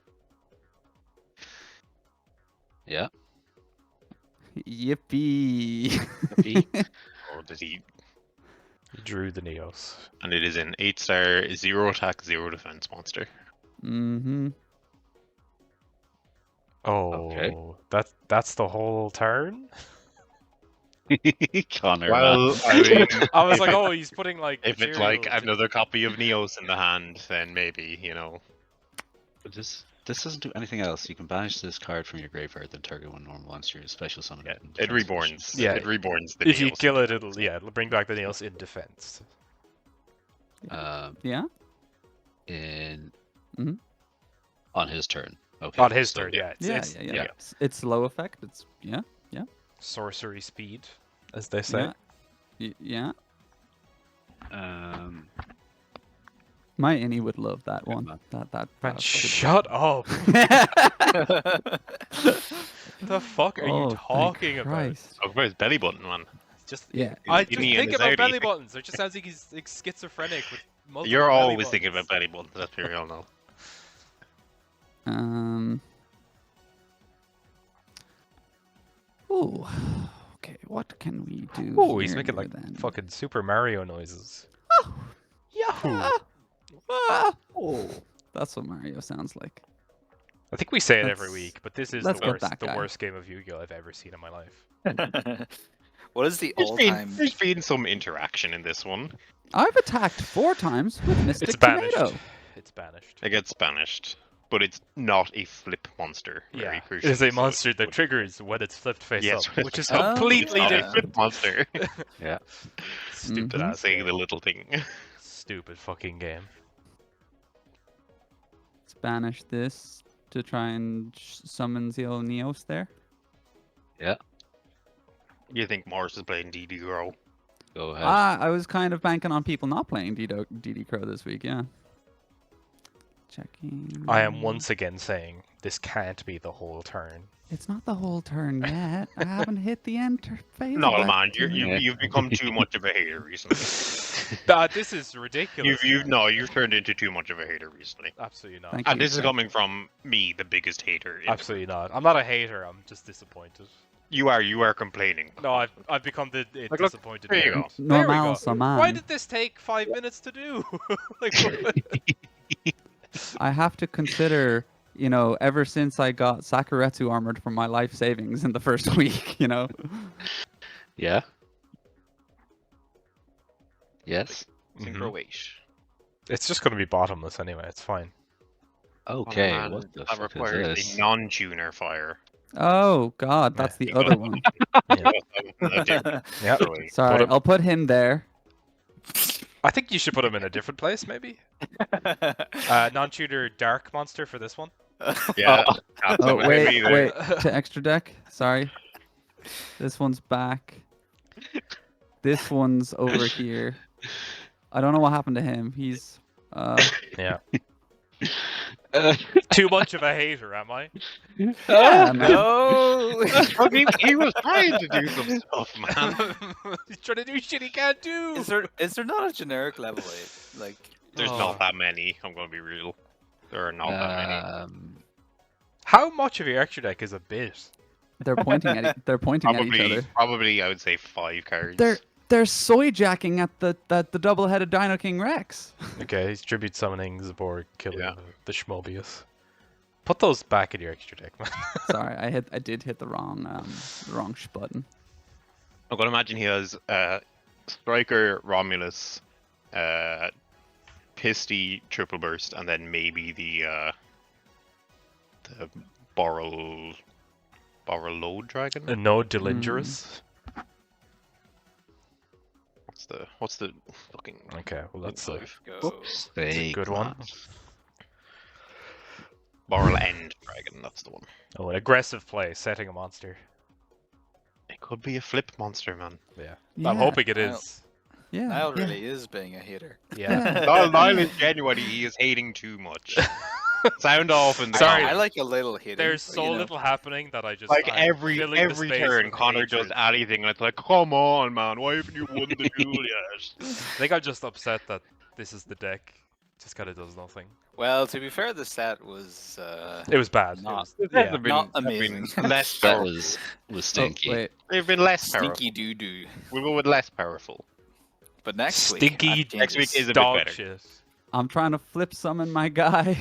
Yeah. Yippee! Or does he? He drew the Neos. And it is an 8-star, 0 attack, 0 defense monster. Mm-hmm. Oh, Okay. that's the whole turn. Connor. Well, man. I mean, I was like, oh, he's putting like. if it's like material to- another copy of Neos in the hand, then maybe, you know. But this doesn't do anything else. You can banish this card from your graveyard, then target one normal monster, special summon Yeah, it. in it defense reborns. Yeah. It reborns the If you Neos. kill it, it'll bring back the Neos in defense. position. Yeah. In Mhm. on his turn. Okay. On his so- turn, yeah. Yeah. It's It's low effect. It's yeah. sorcery speed as they say. Yeah. Um, My innie would love that Good one. man. That Man, was shut up! The fuck are you Oh, thank talking about? Christ. Talk about his belly button, man. Just Yeah. I Is just he in think his about Audi? belly buttons. It just sounds like he's like schizophrenic with multiple You're belly always thinking buttons. about belly buttons. Let's be real now. Ooh. Okay, what can we do Oh, he's here making like then? fucking Super Mario noises. Yahoo! Oh, that's what Mario sounds like. I think we say it every Let's- week, but this is let's the get worst, that the guy. worst game of Yu-Gi-Oh I've ever seen in my life. What is the There's been some interaction in this one. I've attacked 4 times with Mystic It's banished. Tomato. It's banished. It gets banished, but it's not a flip monster. Very Yeah, crucially, it is a so monster it that would- triggers when it's flipped face Yes, up, which is Oh, completely It's not a yeah. different. flip monster. yeah. Stupid Mhm. ass Saying game. the little thing. Stupid fucking game. Let's banish this to try and summon the old Neos there. You think Morris is playing DD Grow? Go ahead. I was kind of banking on people not playing DD Crow this week, yeah. Checking. I am once again saying this can't be the whole turn. It's not the whole turn yet. I haven't hit the enter phase. No, of that man, turn. you've become too much of a hater recently. This is ridiculous. You've turned into too much of a hater recently. Absolutely not. Thank And you, this is sir. coming from me, the biggest hater. In Absolutely not. I'm not a hater. I'm just disappointed. You are complaining. No, I've become the look, disappointed. there you parent. go. There we Normal, go. so man. Why did this take 5 minutes to do? Like, what? I have to consider, ever since I got Sakuretsu armored from my life savings in the first week, Yeah. Yes. Synchro weight. It's just going to be bottomless anyway. It's fine. Okay. man, What the that fuck is requires this? a non-tuner fire. Oh God, that's the Yeah. other one. Yeah. Sorry, him- I'll put him there. I think you should put him in a different place, maybe. Non-tutor dark monster for this one. Yeah. Oh wait, to extra deck. Sorry, this one's back. This one's over here. I don't know what happened to him. He's Yeah. Too much of a hater, am I? yeah, man. No. he was trying to do some stuff, man. He's trying to do shit he can't do. Is there not a generic level 8? Like, There's Oh. not that many. I'm gonna be real. There are not that many. How much of your extra deck is a bit? They're pointing at they're pointing at each other. Probably, I would say 5 cards. They're soy jacking at the double-headed Dino King Rex. Okay, he's tribute summoning Zabor, killing Yeah. the Schmobius. Put those back in your extra deck, man. Sorry, I did hit the wrong button. I'm gonna imagine he has Striker, Romulus, Pisty, Triple Burst, and then maybe the Borrelode Dragon. No Delingerous. What's the fucking Okay, well that's a go. Hey, good come one. on. Borrel End Dragon? That's the one. Oh, an aggressive play, setting a monster. It could be a flip monster, man. Yeah, Yeah, I'm hoping it Niall- is. Yeah, Niall yeah. really is being a hater. Yeah. Niall is genuinely he is hating too much. Sound off in the Sorry. I comments. like a little hating. There's but, so you know. little happening that I just Like I'm every filling the space turn, with Connor hatred. does anything, and it's like, come on, man, why haven't you won the duel yet? I think I'm just upset that this is the deck. Just kind of does nothing. Well, to be fair, the set was It was bad. Not- it was, They've yeah. been- Not they've amazing. been less That powerful. was Oh, stinky. wait, They've been less powerful. stinky doo doo. We'll go with less powerful. But next Stinky week, that next week changes. is a bit Dog better. shit. I'm trying to flip summon my guy.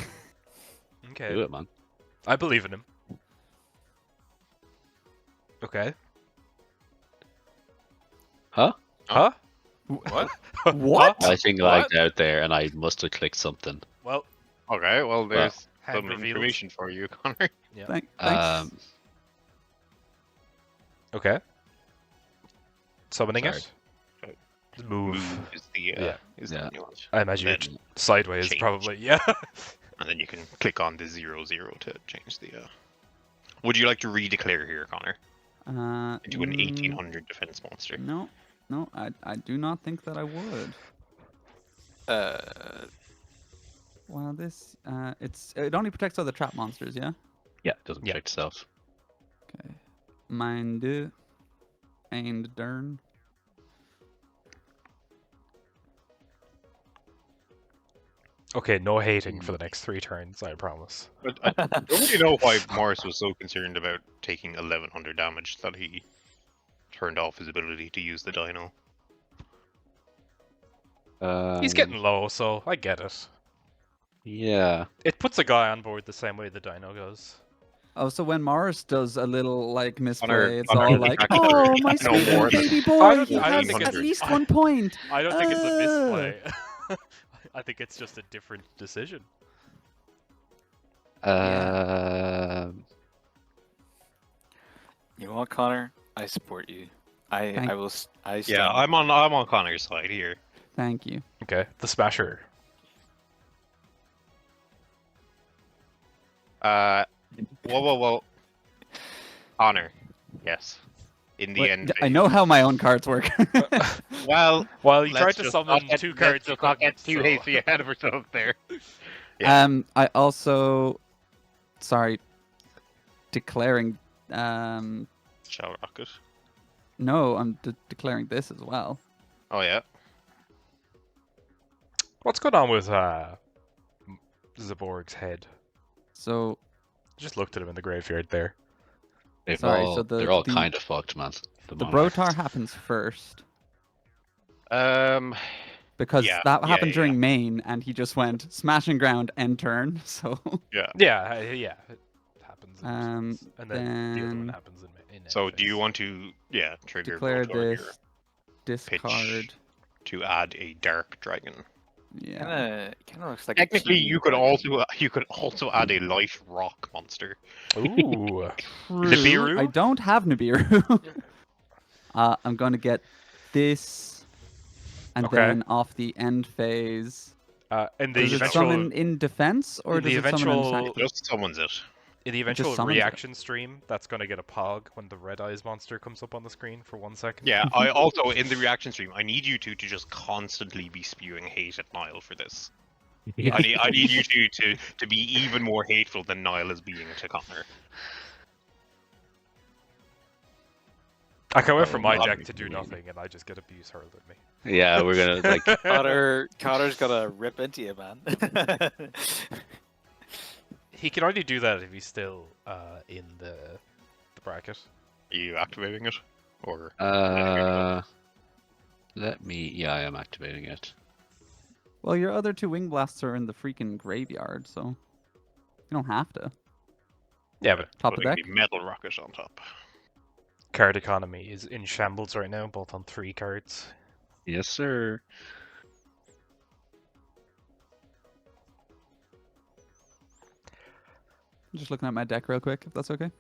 Okay. Do it, man. I believe in him. Okay. Huh? Huh? What? What? Huh? I think lagged out there, and I must have clicked something. Well, Okay, well, there's hand some revealed. information for you, Connor. Thanks. Um, Okay. Summoning Sorry. it. Move. Move is the Yeah. is Yeah. the nuance. I imagine Then- you're sideways, change. probably. Yeah. And then you can click on the 0, 0 to change the. Would you like to redeclare here, Connor? into an 1800 defense monster. No, no, I do not think that I would. Well, this it only protects other trap monsters, yeah. Yeah, it doesn't Yeah. protect itself. Okay. Mind and Dern. Okay, no hating for the next 3 turns, I promise. But I don't really know why Morris was so concerned about taking 1100 damage that he turned off his ability to use the dino. He's getting low, so I get it. Yeah. It puts a guy on board the same way the dino goes. Oh, so when Morris does a little like misplay, Honor- it's Honor all is like, actually "Oh, my no sweet more little than- baby I boy, don't- he I don't has think at it's- least 1 point." I don't think it's a misplay. I think it's just a different decision. Yeah. You know what, Connor? I support you. I Thank- will. I Yeah, stand. I'm on Connor's side here. Thank you. Okay, the Smasher. Whoa. Connor. Yes. In the Wait, end. I know how my own cards work. Well, Well, you tried let's to just summon not get- 2 let's cards. just not get too hasty ahead of ourselves there. Yeah. I also, sorry, declaring. Shell Rocket. No, I'm declaring this as well. Oh yeah. What's going on with Zaborg's head? So Just looked at him in the graveyard there. They've Sorry, all, so the- they're all the- kind of fucked, man. the Monarch. Brotar happens first because Yeah, that happened yeah. during main, and he just went smashing ground end turn. So Yeah, yeah, it happens. In response. And then the other one then happens in So end do you phase. want to trigger declare Brotar here this, discard. to add a dark dragon? Yeah. Kind of looks like. Technically, a you could also add a light rock monster. Ooh. True. Nibiru? I don't have Nibiru. I'm going to get this, and Okay. then off the end phase. In the Does it eventual, summon in defense, or in does the it summon in eventual- attack? Just summons it. in the eventual summons it. reaction stream, that's going to get a pog when the Red Eyes monster comes up on the screen for 1 second. Yeah, I also in the reaction stream, I need you two to just constantly be spewing hate at Nile for this. I need you two to be even more hateful than Nile is being to Connor. I can't wait for Oh, my God. deck to do nothing, and I just get abuse hurled at me. Yeah, we're gonna like. Connor's gonna rip into you, man. He can only do that if he's still in the bracket. Are you activating it? Or Let me. Yeah, I am activating it. Well, your other 2 wing blasts are in the freaking graveyard, so you don't have to. Yeah, but Top of putting deck. the metal rocket on top? card economy is in shambles right now, both on 3 cards. Yes, sir. I'm just looking at my deck real quick, if that's okay.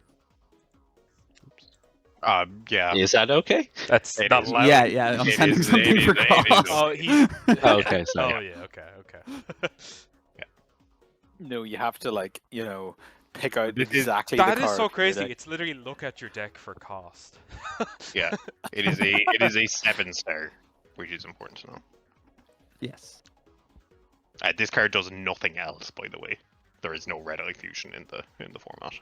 Yeah. Is that okay? That's It not is. allowed. Yeah, I'm It sending is- something it for is- it is cost. Oh, he. Oh, okay, sorry. Oh yeah. Okay. No, you have to pick out This is- exactly That the is card so for your crazy. deck. It's literally look at your deck for cost. Yeah. It is a 7-star, which is important to know. Yes. This card does nothing else, by the way. There is no red eye fusion in the format.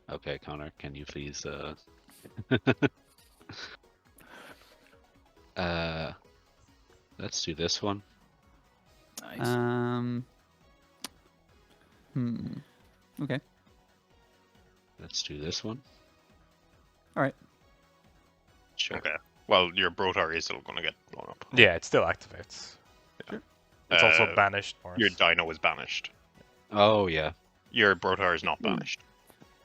Okay, Connor, can you please let's do this one. Nice. Okay. Let's do this one. Alright. Sure. Okay. Well, your Brotar is still going to get blown up. Yeah, it still activates. It's also banished. Morris. Your Dino is banished. Oh yeah. Your Brotar is not banished.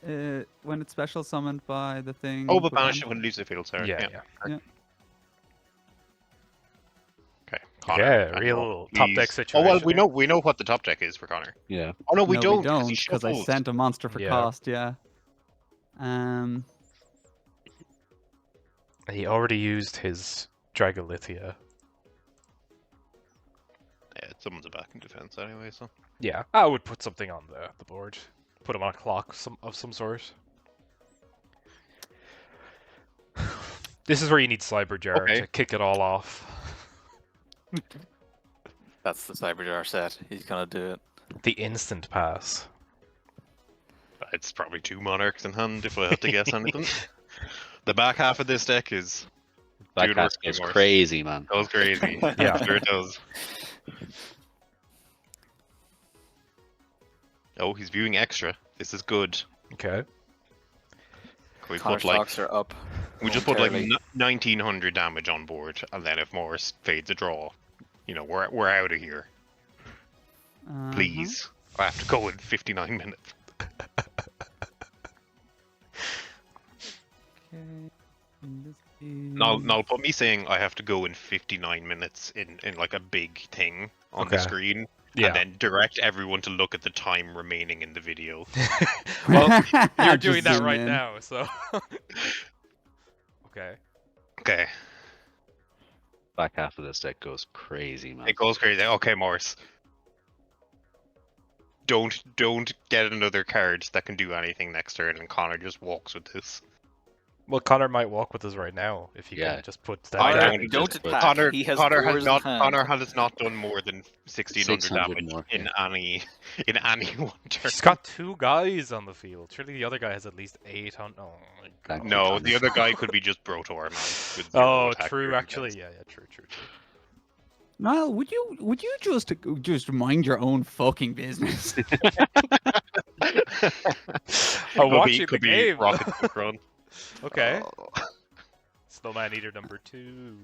When it's special summoned by the thing. Oh, but we're banished done. when it leaves the field, sorry. Yeah. correct. Yeah. Okay. Connor, Yeah, I real know top he's- deck Oh situation. well, here. we know what the top deck is for Connor. Yeah. Oh no, we No, don't. we he because I shuffled. sent a monster for Yeah. cost. Yeah. He already used his Dragolithia. Yeah, someone's back in defense anyway, so. Yeah, I would put something on the board. put him on a clock of some sort. This is where you need Cyberjar Okay. to kick it all off. That's the Cyberjar set. He's gonna do it. The instant pass. It's probably 2 monarchs in hand if I have to guess anything. The back half of this deck is Back Dude, half works goes anymore. crazy, man. goes crazy. Yeah. Sure it does. Oh, he's viewing extra. This is good. Okay. Can we Connor put like stocks are up. we just put like momentarily. 1900 damage on board, and then if Morris fades a draw, you know we're out of here. Please, I have to go in 59 minutes. Okay. Now put me saying I have to go in 59 minutes in like a big thing on the Okay. screen, Yeah. and then direct everyone to look at the time remaining in the video. Well, you're Just doing that zoom right in. now, so. Okay. Okay, Back half of this deck goes crazy, man. it goes crazy. Okay, Morris. Don't get another card that can do anything next turn, and Connor just walks with this. Well, Connor might walk with us right now if he Yeah. can just put I that don't- down. Don't just attack. Connor, He has Connor fours has in not hand. Connor has not done more than 1600 600 damage more, in yeah. any one turn. He's got 2 guys on the field. Surely the other guy has at least 800. Oh my god. No, the other guy could be just Brotor, man. with zero Oh, attack true. or Actually, defense. yeah. True. Niall, would you just mind your own fucking business? I'm Could watching the be game. Rocket Run. Okay. Oh. Snowman Eater number 2.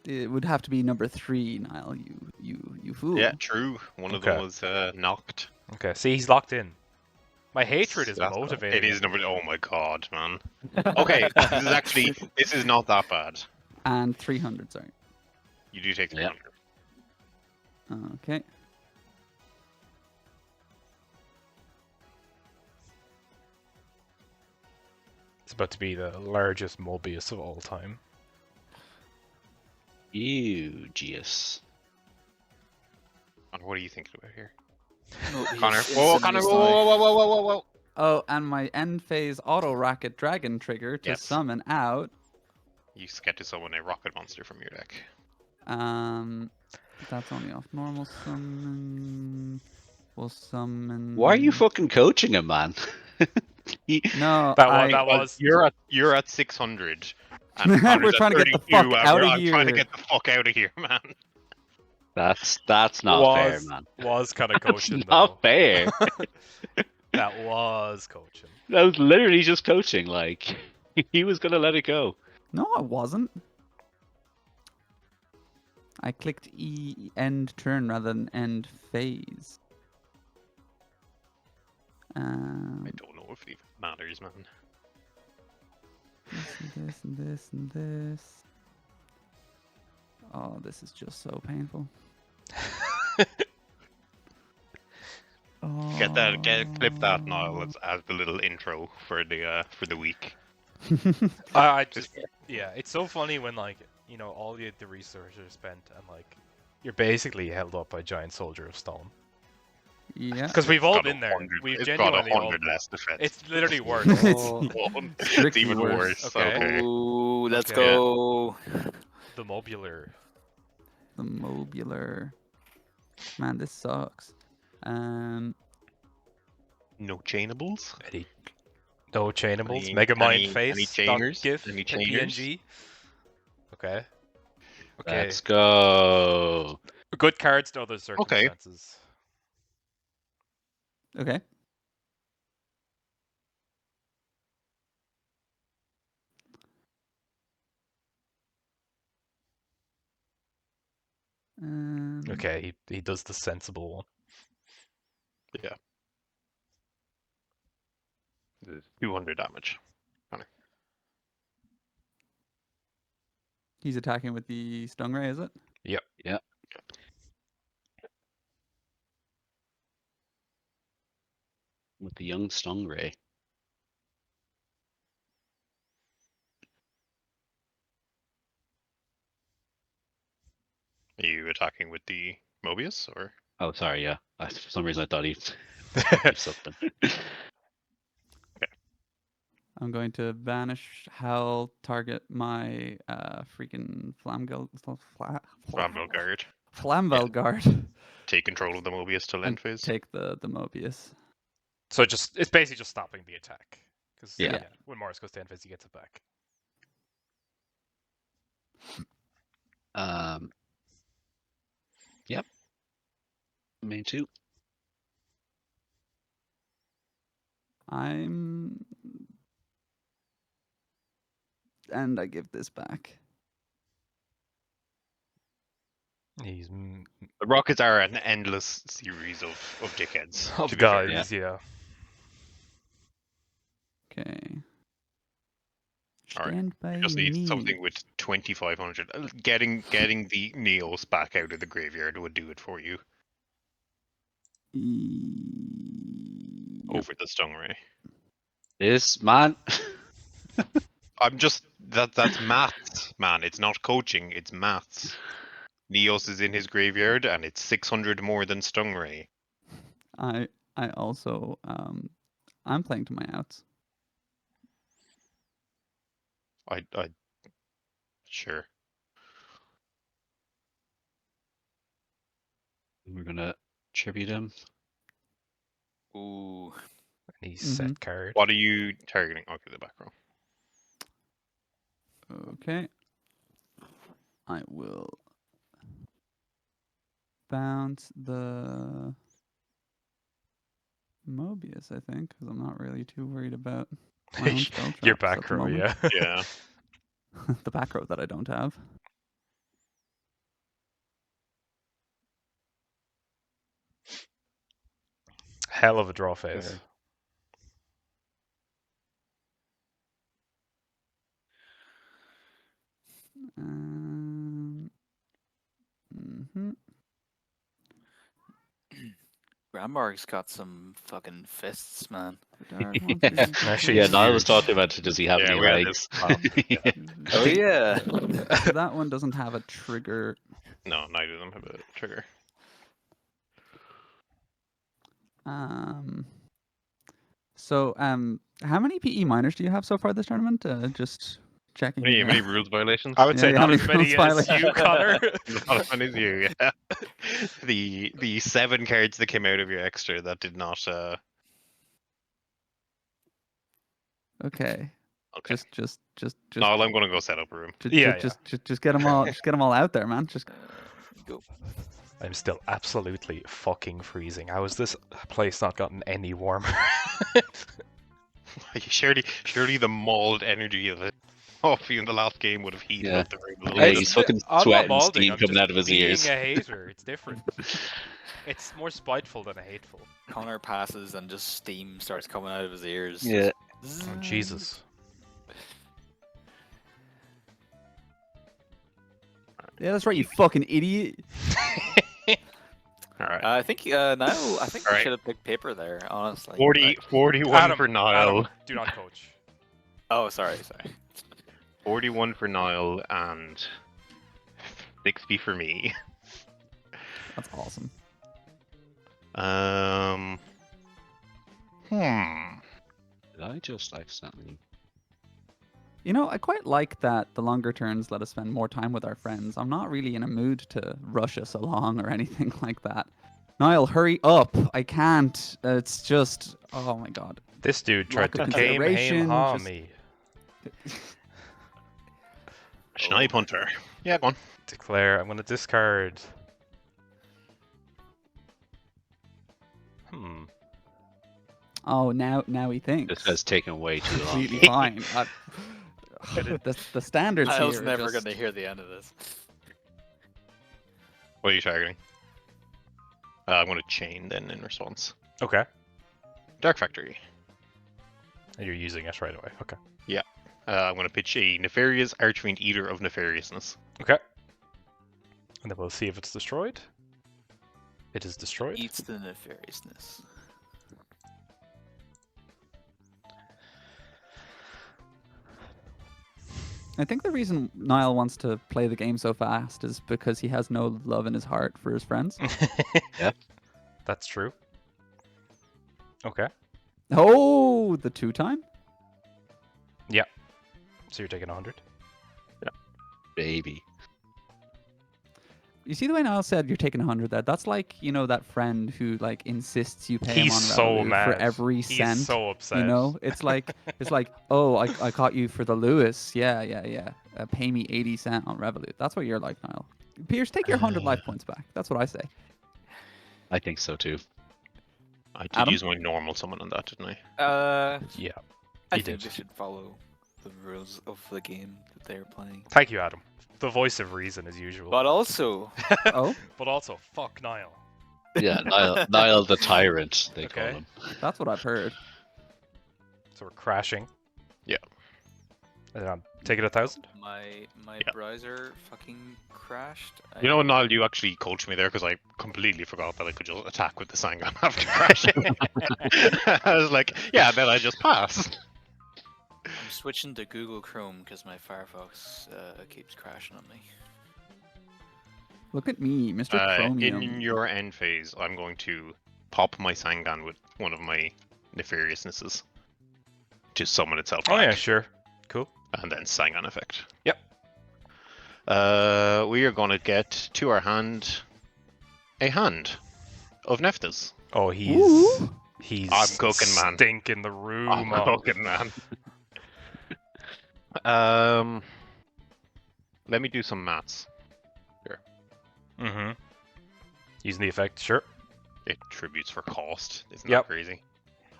It would have to be number 3, Niall. You fool. Yeah, true. One of Okay. them was knocked. Okay, see, he's locked in. My hatred is That's- motivating. It is him. number. Oh my god, man. Okay, this is not that bad. And 300. Sorry. You do take Yeah. 300. Okay. It's about to be the largest Mobius of all time. Ew, Gius. Connor, what are you thinking about here? No, he's Connor, instantly whoa, Connor, stunning. whoa. Oh, and my end phase auto racket dragon trigger to Yes. summon out. You get to summon a rocket monster from your deck. That's only off normal summon. We'll summon. Why are you fucking coaching him, man? No, That was. You're at 600. And Connor's We're at trying to get the 32, fuck and outta I'm trying to here. get the fuck out of here, man. That's not fair, man. Was kind of That's coaching not though. fair. That was coaching. That was literally just coaching. Like he was gonna let it go. No, I wasn't. I clicked E end turn rather than end phase. I don't know if it even matters, man. This and this and this and this. Oh, this is just so painful. Oh. Clip that now as the little intro for the week. I just, yeah, it's so funny when like all the resources are spent and like you're basically held up by a giant soldier of stone. Yeah. Because we've all Got been there. 100 We've it's got genuinely all. 100 less defense. It's literally worse. It's strictly even worse. worse. Okay. Okay. Ooh, let's Okay. go. The mobular. The mobular. Man, this sucks. No chainables. No chainables. Any- Mega Mind any face. chainers? GIF. Any PNG. Okay. Okay. Let's go. Good cards to other circumstances. Okay. Okay, he does the sensible one. 200 damage. He's attacking with the stingray, is it? Yep. With the young Stingray. Are you attacking with the Mobius or? Oh, sorry. Yeah. For some reason, I thought he Keep something. I'm going to banish Hell, target my freaking Flambeau guard. Flamvel guard, Take control of the Mobius till and end phase. take the Mobius. So it's basically just stopping the attack. Because Yeah. when Morris goes to end phase, he gets it back. Yep. Me too. And I give this back. He's The Rockets are an endless series of dickheads. of to be fair. guys, yeah. Okay. Alright, Stand by We just need me. something with 2,500. Getting the Neos back out of the graveyard would do it for you Yep. over the Stingray. This man. I'm just that's maths, man. It's not coaching, it's maths. Neos is in his graveyard and it's 600 more than Stingray. I also I'm playing to my outs. I sure. We're gonna tribute him. Ooh. And he's set card. What are you targeting? Okay, the back row. Okay. I will bounce the Mobius, I think, because I'm not really too worried about my own spell Your traps at back the row, moment. yeah. Yeah. The back row that I don't have. Hell of a draw phase. Okay. Mhm. Granbarg's got some fucking fists, man. Dark monsters. Actually, Yeah, it's Niall was huge. talking about does he have Yeah, any we had legs? this problem. Yeah. Oh yeah. So that one doesn't have a trigger. No, neither of them have a trigger. So how many PE minors do you have so far this tournament? Just checking. Many rules violations? I would Yeah, say yeah, not how as many many rules as you, Connor. Not as many as you, yeah. The 7 cards that came out of your extra that did not Okay. okay. Just No, I'm gonna go set up a room. Yeah, just get them all. Just get them all out there, man. Just Go. I'm still absolutely fucking freezing. How has this place not gotten any warmer? Surely the mauled energy of it off you in the last game would have heated Yeah. up the room a little Yeah, bit. he's fucking I'm not sweating malding, steam I'm coming just out of his being ears. a hater. It's different. It's more spiteful than hateful. Connor passes and just steam starts coming out of his ears. Yeah. Oh, Jesus. yeah, that's right, you fucking idiot. Alright. I think now I think we Alright. should have picked paper there, honestly. 41 Adam, for Niall. Adam, do not coach. Oh, sorry. 41 for Niall and 60 for me. That's awesome. Did I just accidentally? You know, I quite like that the longer turns let us spend more time with our friends. I'm not really in a mood to rush us along or anything like that. Niall, hurry up! I can't. It's just, oh my god. This dude tried Lack to of came consideration, just- me. Snipe Hunter. Yeah, go on. Declare, I'm going to discard. Oh, now he thinks. This has taken way too long. Completely fine. The standards I was here are never just- gonna hear the end of this. What are you targeting? I'm gonna chain then in response. Okay. Dark Factory. And you're using it right away. Okay. I'm gonna pitch a Nefarious Archfiend Eater of Nefariousness. Okay. And then we'll see if it's destroyed. It is destroyed. Eats the nefariousness. I think the reason Niall wants to play the game so fast is because he has no love in his heart for his friends. Yeah. That's true. Okay. Oh, the 2-time? So you're taking 100. Baby. You see the way Niall said you're taking 100 there? That's like, you know, that friend who like insists you pay him He's on so Revolut mad. for every He's cent. so upset. You know, it's like oh, I caught you for the Lewis. Yeah. Pay me 80 cent on Revolut. That's what you're like, Niall. Pierce, take your 100 life points back. That's what I say. I think so too. I did Adam? use my normal summon on that, didn't I? Yeah. I He think did. they should follow the rules of the game that they're playing. Thank you, Adam. The voice of reason as usual. But also, Oh, But also, fuck Niall. Yeah, Niall the Tyrant, they call Okay. him. that's what I've heard. So we're crashing. Yeah. And I'm taking 1,000. my Yeah. browser fucking crashed. You know what, Niall, you actually coached me there because I completely forgot that I could just attack with the Sangan after crashing. I was like, yeah, then I just pass. I'm switching to Google Chrome because my Firefox keeps crashing on me. Look at me, Mr. Chromium. In your end phase, I'm going to pop my Sangan with one of my nefariousnesses to summon itself Oh yeah, back, sure. Cool. and then Sangan effect. Yep. We are going to get to our hand a hand of Neftas. Oh, he's Ooh. he's I'm cooking, man. Stinking the room I'm up. cooking, man. Let me do some maths. Mm-hmm. Using the effect, sure. It tributes for cost. Isn't Yep. that crazy?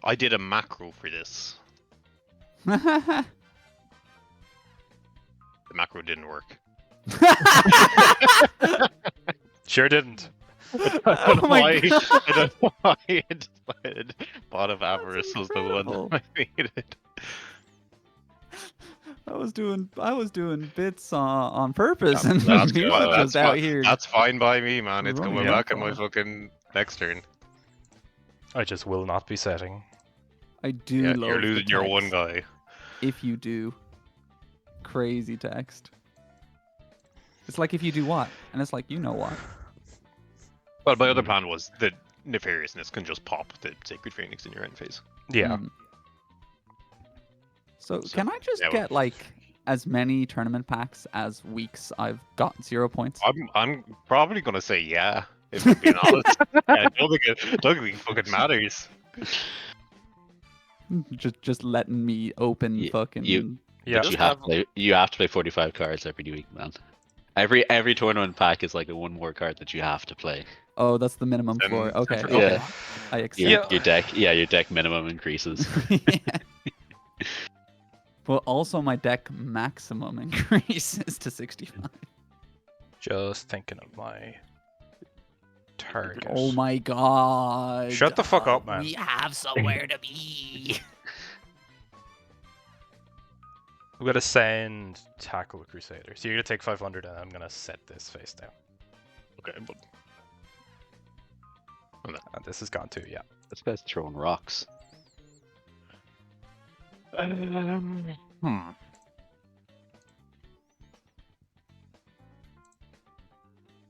I did a macro for this. Oh The macro didn't work. Sure didn't. Oh my I God. don't know why I decided Bot of Avarice was the incredible. one I needed. I was doing bits on purpose, and That's he good. was That's just out fine. here. That's fine by me, man. It's Running coming up back in my for. fucking next turn. I just will not be setting. I do Yeah, love you're the losing your one text. guy. If you do, crazy text. It's like if you do what, and it's like you know what. But my other plan was the nefariousness can just pop the Sacred Phoenix in your end phase. Yeah. Mm. So So, can I just yeah, well- get like as many tournament packs as weeks I've got 0 points? I'm probably gonna say yeah, if I'm being honest. I don't think it fucking matters. Just letting me open Ye- fucking. Yeah. You have to play 45 cards every week, man. Every tournament pack is like a one more card that you have to play. Oh, that's the minimum Then- floor. Okay, then okay. Yeah. I accept. Your deck minimum increases. Well, also my deck maximum increases to 65. Just thinking of my target. Oh my god. Shut the fuck up, man. We have somewhere to be. I'm gonna send Tackle Crusader. So you're gonna take 500 and I'm gonna set this face down. Okay, but And this is gone too, yeah. This guy's throwing rocks.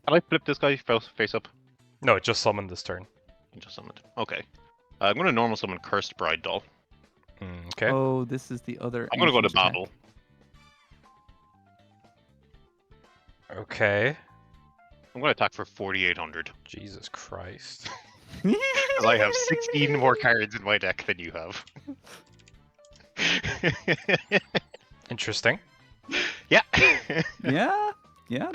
can I flip this guy face up? No, it just summoned this turn. He just summoned. Okay. I'm gonna normal summon Cursed Bride Doll. Okay. Oh, this is the other. I'm gonna go to ancient tech. battle. Okay. I'm gonna attack for 4,800 Jesus Christ. because I have 16 more cards in my deck than you have. Interesting. Yeah. Yeah,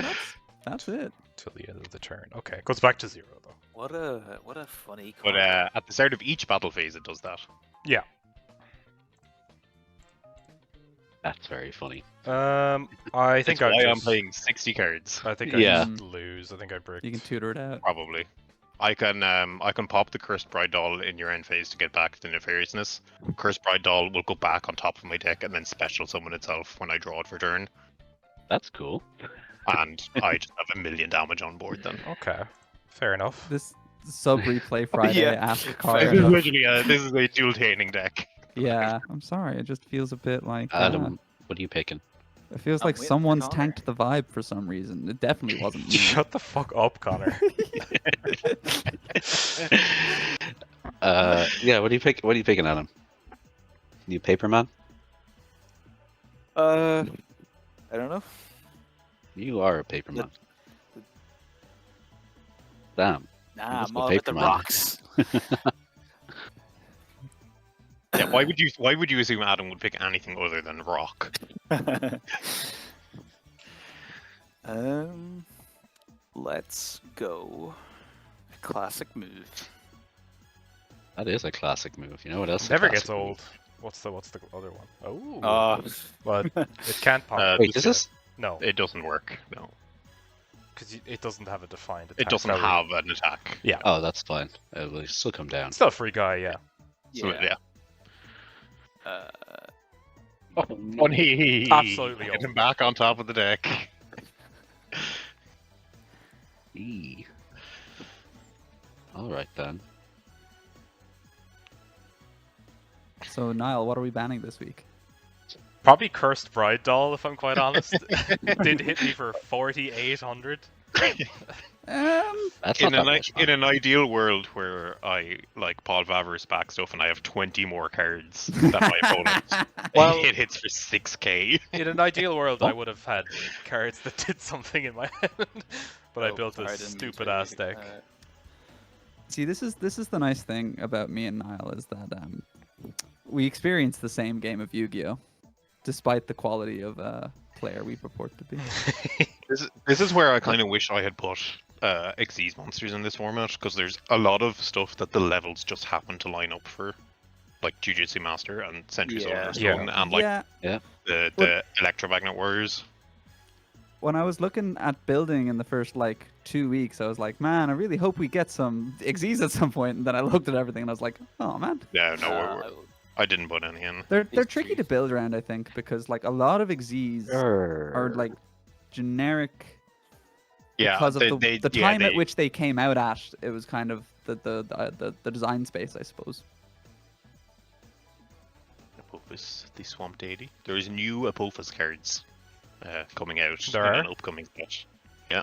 that's it. Till the end of the turn. Okay, goes back to 0 though. What a funny. But card. at the start of each battle phase, it does that. Yeah. That's very funny. I think That's I why I'm just... playing 60 cards. I think Yeah. I just lose. I think I break. You can tutor it out. Probably. I can pop the Cursed Bride Doll in your end phase to get back to Nefariousness. Cursed Bride Doll will go back on top of my deck and then special summon itself when I draw it for turn. That's cool. And I just have 1,000,000 damage on board then. Okay. Fair enough. This sub replay Friday Yeah. after This card. is literally this is a dual taining deck. Yeah, I'm sorry. It just feels a bit like. Adam, what are you picking? It feels I'm like waiting for someone's Connor. tanked the vibe for some reason. It definitely wasn't me. Shut the fuck up, Connor. Yeah. What do you pick? What are you picking, Adam? You Paperman? I don't know. You are a Paperman. Damn. Nah, must I'm be all about the Paperman. rocks. Yeah, why would you assume Adam would pick anything other than rock? Let's go. A classic move. That is a classic move. You know what else? is a Never gets classic move? old. What's the other one? Oh, Oh, well, it can't pop. Wait, does this? No, It doesn't work. No, because it doesn't have a defined attack. it doesn't value. have an attack. Yeah, Oh, that's fine. It will still come down. still a free guy. Yeah. So yeah. yeah. Funny. Absolutely Get him open. back on top of the deck. Eee. All right then. So Niall, what are we banning this week? Probably Cursed Bride Doll, if I'm quite honest. It did hit me for 4,800. That's In not that an, much. in an ideal world where I like Paul Vaver's back stuff and I have 20 more cards than my opponent, Well- it hits for 6k. In an ideal world, I Oh. would have had cards that did something in my hand, but I Oh, built sorry, a I didn't mean stupid to, ass deck. See, this is the nice thing about me and Niall is that we experience the same game of Yu-Gi-Oh, despite the quality of player we purport to be. This is where I kind of wish I had put Xyz monsters in this format, because there's a lot of stuff that the levels just happen to line up for, like Jujutsu Master and Century Soul Yeah. Stone and like Yeah, the Electromagnet Warriors. when I was looking at building in the first like 2 weeks, I was like, man, I really hope we get some Xyz at some point. And then I looked at everything and I was like, oh man, Yeah, no, I didn't put any in. they're These tricky three. to build around. I think because like a lot of Xyz are like generic Yeah, because of the time at they- which they came out at. It was kind of the design space, I suppose. Apophis, the Swamp Deity. There's new Apophis cards coming out There in are? an upcoming patch. Yeah.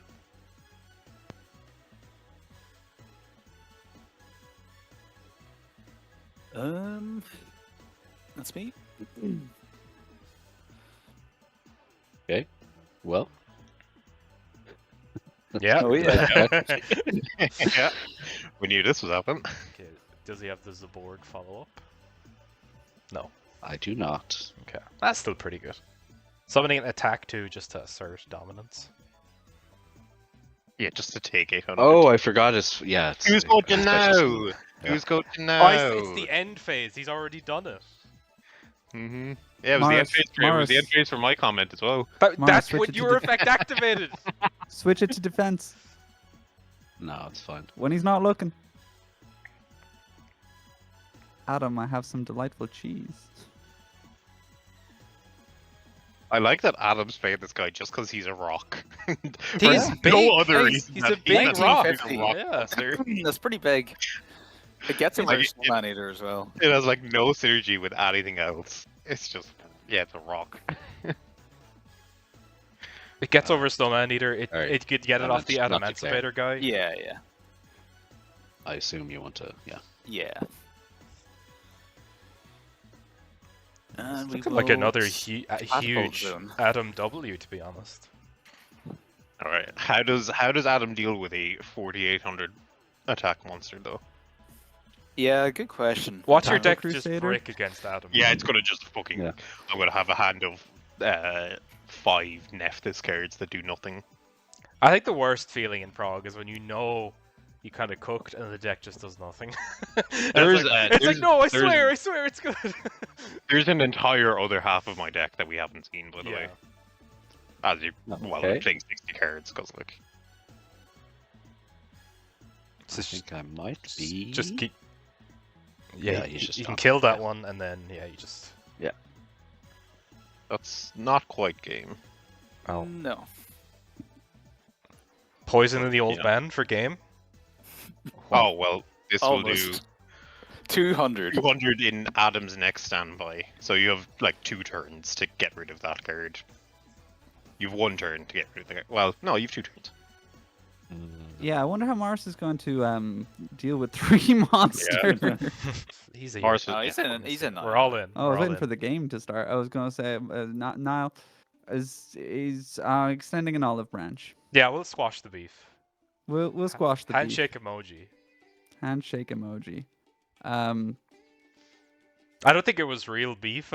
That's me. Well, Yeah. Oh, yeah. Yeah. We knew this was happening. Okay, does he have the Zaborg follow up? No. I do not. Okay, that's still pretty good. Summoning an attack too, just to assert dominance. Yeah, just to take 800. Oh, I forgot. It's yeah. It's, Who's going to it's special know? summon. Yeah. Who's going to know? Oh, it's the end phase. He's already done it. Mm-hmm. Yeah, it was the end phase. It was the end phase for my comment as well. But Mara, that's switch when it you to were effect activated. Switch it to defense No, it's fine. when he's not looking. Adam, I have some delightful cheese. I like that Adam's playing this guy just because he's a rock. He's For big. no other He's- reason he's than a big he's rock. a rock Yeah. monster. That's pretty big. It gets him Like, versus Man Eater as well. It has like no synergy with anything else. It's just, yeah, it's a rock. It gets over Snowman Eater. It Alright. it could get it And off the it's not declared. Adamantivator guy. Yeah, yeah, I assume you want to. Yeah. yeah. And we Looking like will another Catapult huge zone. Adam W, to be honest. All right, how does Adam deal with a 4,800 attack monster though? Yeah, good question. Watch your Battle deck just Crusader? break against Adam. Yeah, it's gonna just fucking. Yeah. I'm gonna have a hand of 5 Nephthys cards that do nothing. I think the worst feeling in Prague is when you know you kind of cooked and the deck just does nothing. And There's, it's like, no, I swear, it's good. There's an entire other half of my deck that we haven't seen, by the way. As you, well, Okay. I'm playing 60 cards, because like. I think I might be. Just keep. Yeah, Yeah, you just you can don't. kill that Yeah. one, and then yeah, you just. That's not quite game. Oh. No. Poison in the old Yeah. man for game. Oh, well, this will do Almost. 200. 200 in Adam's next standby. So you have like 2 turns to get rid of that card. You've 1 turn to get rid of the card. Well, no, you've 2 turns. Yeah, I wonder how Mars is going to deal with 3 monsters. He's a Mars hero. Oh, he's in. We're all in. Oh, I We're was all waiting in. for the game to start. I was gonna say, not Niall is extending an olive branch. Yeah, we'll squash the beef. We'll squash the beef. Handshake emoji. Handshake emoji. I don't think it was real beef.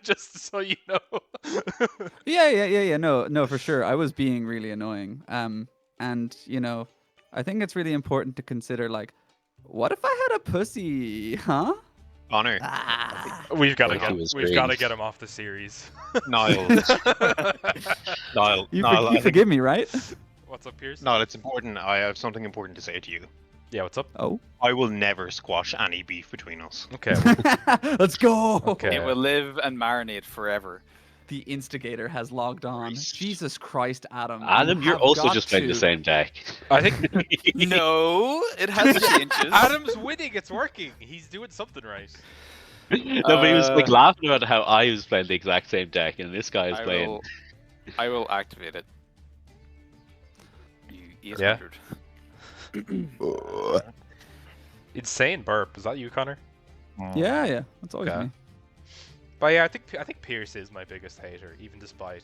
Just so you know. Yeah. No, for sure. I was being really annoying. And you know, I think it's really important to consider, like, what if I had a pussy, huh? Connor, We've got to Like he get. was We've got to green. get him off the series. Niall, Niall, You, Niall, you I think, forgive me, right? What's up, Piers? Niall, it's important. I have something important to say to you. Yeah, what's up? Oh. I will never squash any beef between us. Okay. Let's go. Okay. It will live and marinate forever. The instigator has logged on. Christ. Jesus Christ, Adam. Adam, you're have also got just playing the to- same deck. I think No, it has changes. Adam's winning. It's working. He's doing something right. No, but he was like Uh, laughing about how I was playing the exact same deck, and this guy is playing. I will activate it. You Yeah. 800. Insane burp. Is that you, Connor? Yeah. That's always Okay. me. But yeah, I think Pierce is my biggest hater, even despite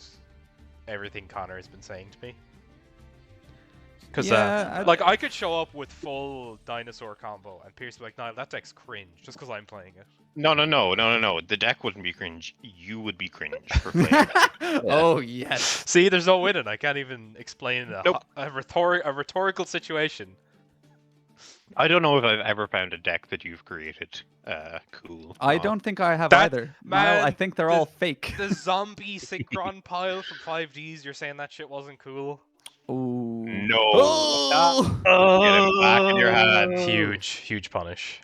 everything Connor has been saying to me. Because Yeah, like I could show up with full dinosaur combo, and Pierce would be like, "No, that deck's cringe," just because I'm playing it. No. The deck wouldn't be cringe. You would be cringe for playing it. Oh, yes. See, there's no winning. I can't even explain Nope. a rhetorical situation. I don't know if I've ever found a deck that you've created cool. I don't think I have That- either. Niall, I man, think they're the- all fake. The zombie synchron pile from 5Ds. You're saying that shit wasn't cool? Ooh. No. Oh! Get it back in your hand. Huge punish.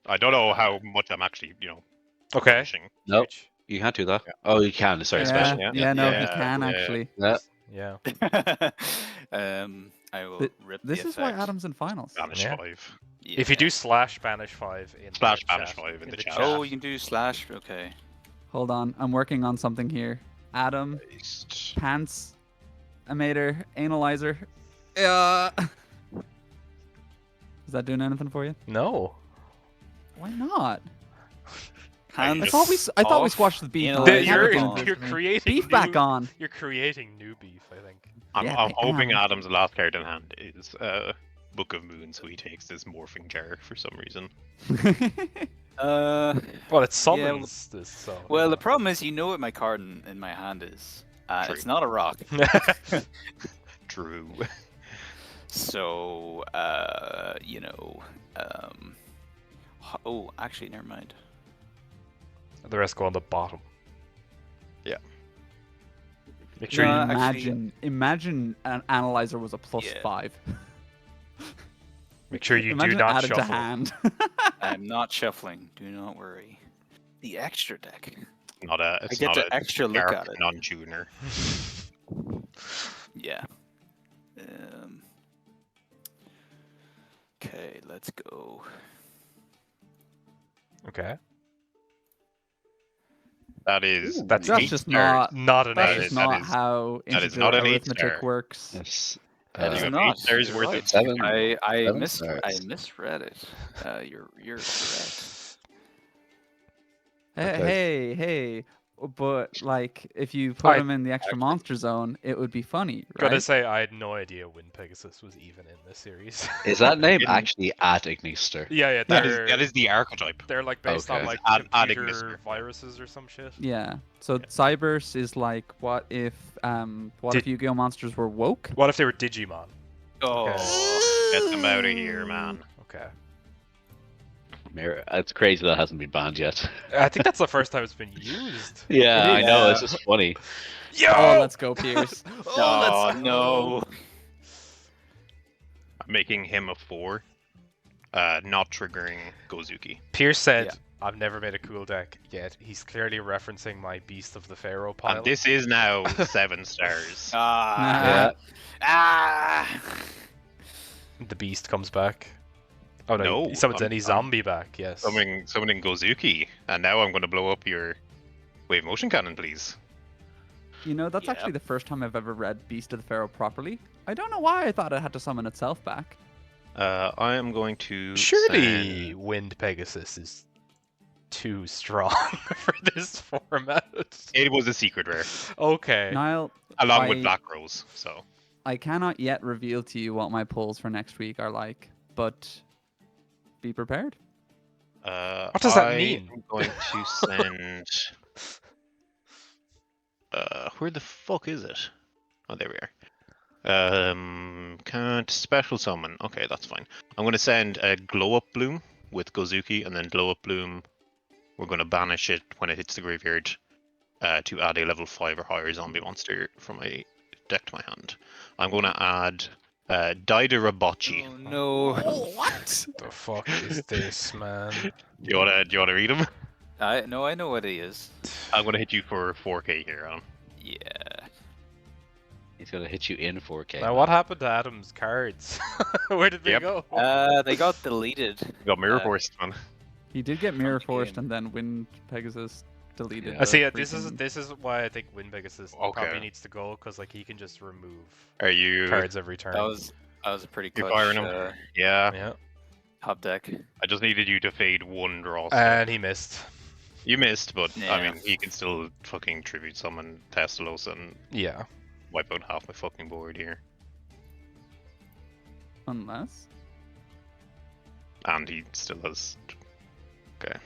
I don't know how much I'm actually, Okay. punishing. Nope, Huge. you can't do that. Oh, you can. Sorry, Yeah, special. yeah, no, he Yeah, can yeah. actually. Yeah. Yeah. I will Th- rip This the is why effect. Adam's in finals. Banish Yeah. 5. If you do slash banish 5 in Slash the banish chat, 5 in the chat. Oh, you can do slash. Okay. Hold on, I'm working on something here. Adam, Paste. pants, emitter, analyzer. Is that doing anything for you? No. Why not? Hands I thought we off, squashed the beef. analyzer You never on. did You're this to me. creating Beef back new- on. You're creating new beef, I think. I'm Yeah, I hoping am. Adam's last card in hand is Book of Moon, so he takes this morphing jar for some reason. Well, it summons this. So. Well, the problem is, you know what my card in my hand is. True. It's not a rock. True. So, oh, actually, never mind. The rest go on the bottom. Yeah. Make sure No, you. actually- Imagine an analyzer was a Yeah. +5. Make sure you Imagine do not added shuffle. to hand. I'm not shuffling. Do not worry. The extra deck. Not a. I It's get not to a extra look dark at it. non-tuner. Yeah. Okay, let's go. Okay. That is. That's That's 8 just stars. not. Not an That's That A. just is- that not is- how that is integer not an arithmetic 8-star. works. Yes. That is You have not. 8 stars You're worth right. of Seven. I Seven I stars. misread it. You're correct. Hey, hey. But like, if you put I- him in the extra actually- monster zone, it would be funny, Gotta right? say, I had no idea Wind Pegasus was even in this series. Is that name Didn't- actually at Ignister? yeah, That they're, is that is the archetype. they're like based on Okay. like Add computer Ignister. viruses or some shit. Yeah. So Cyberse is like, what if Did- Yu-Gi-Oh monsters were woke? What if they were Digimon? Oh, Get them out of here, man. Okay. It's crazy that hasn't been banned yet. I think that's the first time it's been used. Yeah, It I know. is. It's just funny. Yo! Oh, let's go, Pierce. oh no. I'm making him a 4. Not triggering Gozuki. Pierce said, Yeah. I've never made a cool deck yet. He's clearly referencing my Beast of the Pharaoh pile. And this is now 7 stars. Ah. Ah. The Beast comes back. Oh no, No, he summons I'm- any I'm zombie back, yes. Summoning Gozuki, and now I'm going to blow up your wave motion cannon, please. You know, that's Yeah. actually the first time I've ever read Beast of the Pharaoh properly. I don't know why I thought it had to summon itself back. I am going to Surely send... Wind Pegasus is too strong for this format. It was a secret rare, Okay. Niall, along with I- Black Rose. So I cannot yet reveal to you what my polls for next week are like, but be prepared. What does that mean? I'm going to send. Where the fuck is it? Oh, there we are. Can't special summon. Okay, that's fine. I'm going to send a glow up bloom with Gozuki, and then glow up bloom. We're going to banish it when it hits the graveyard to add a level 5 or higher zombie monster from my deck to my hand. I'm going to add Daidarabochi. Oh no. What? The fuck is this, man? Do you wanna read him? I know what he is. I'm gonna hit you for 4k here, Alan. Yeah. He's gonna hit you in 4K. Now, what happened to Adam's cards? Where did they Yep. go? They got deleted. You got mirror Uh, forced, man. He did get Mirror the Forced game. and then Wind Pegasus deleted. Yeah. I the see. freaking- This is why I think Wind Pegasus Okay. probably needs to go, because like he can just remove Are you? cards every turn. That was a pretty You're clutch firing him? Yeah. Yeah, top deck. I just needed you to fade one draw. and he missed. You missed, but I Yeah. mean, he can still fucking tribute summon Testalos and Yeah. wipe out half my fucking board here. Unless. And he still has. Okay.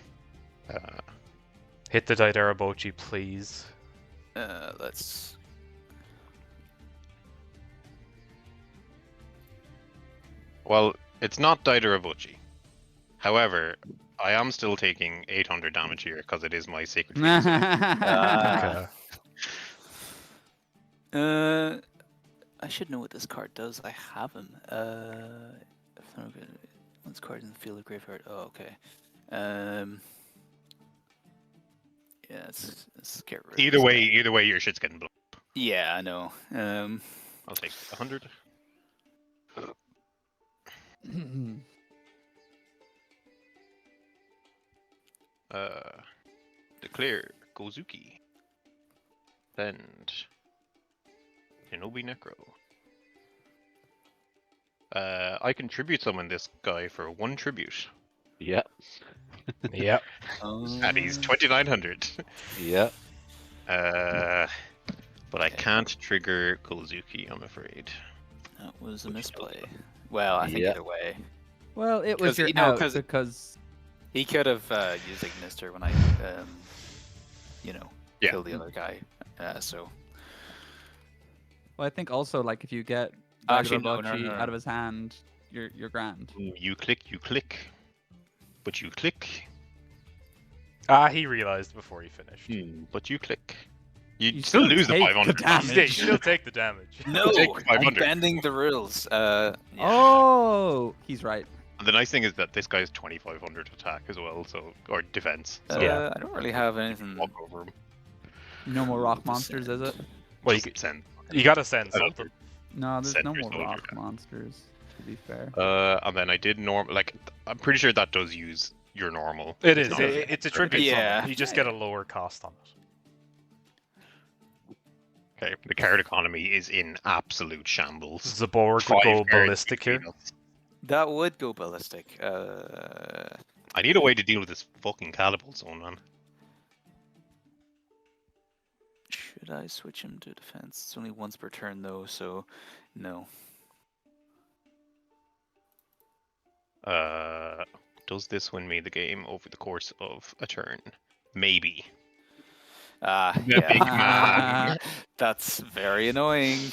Hit the Daidarabochi, please. Let's. Well, it's not Daidarabochi. However, I am still taking 800 damage here because it is my sacred. Ah. Okay. I should know what this card does. I have him. Once card in the field of graveyard. Oh, okay. Yeah, let's get rid of Either this way, guy. your shit's getting blown. Yeah, I know. I'll take 100. Declare Gozuki. Send Shinobi Necro. I can tribute summon this guy for 1 tribute. Yep. Yep. And he's 2900. Yep. But I can't trigger Gozuki, I'm afraid. That was a misplay. Well, I think Yeah. either way. Well, it was Because, your you know, out 'cause- because He could have used Ignister when I, Yeah. killed the other guy. So well, I think also like if you get Actually, no, Daidarabochi no. out of his hand, you're grand. You click. But you click. Ah, he realized before he finished. But you click. You You still still lose the take the 500 damage. Yeah, you still take the damage. no, take I'm 500. bending the rules. Yeah. Oh, he's right. And the nice thing is that this guy's 2500 attack as well, so or defense. So Yeah. I don't really have anything. walk over him. No more rock to monsters, is it? send. Well, you, Just send. you gotta send I don't something. No, there's no Sentry more soldier. rock monsters. To be fair. And then I did I'm pretty sure that does use your normal. It It's is. not It's a tribute Yeah. summon. You just get a lower cost on it. Okay, the card economy is in absolute shambles. Zaborg would 5 go cards ballistic here. between us. That would go ballistic. I need a way to deal with this fucking catapult zone, man. Should I switch him to defense? It's only once per turn though, so no. Does this win me the game over the course of a turn? Maybe. The The big man. That's very annoying.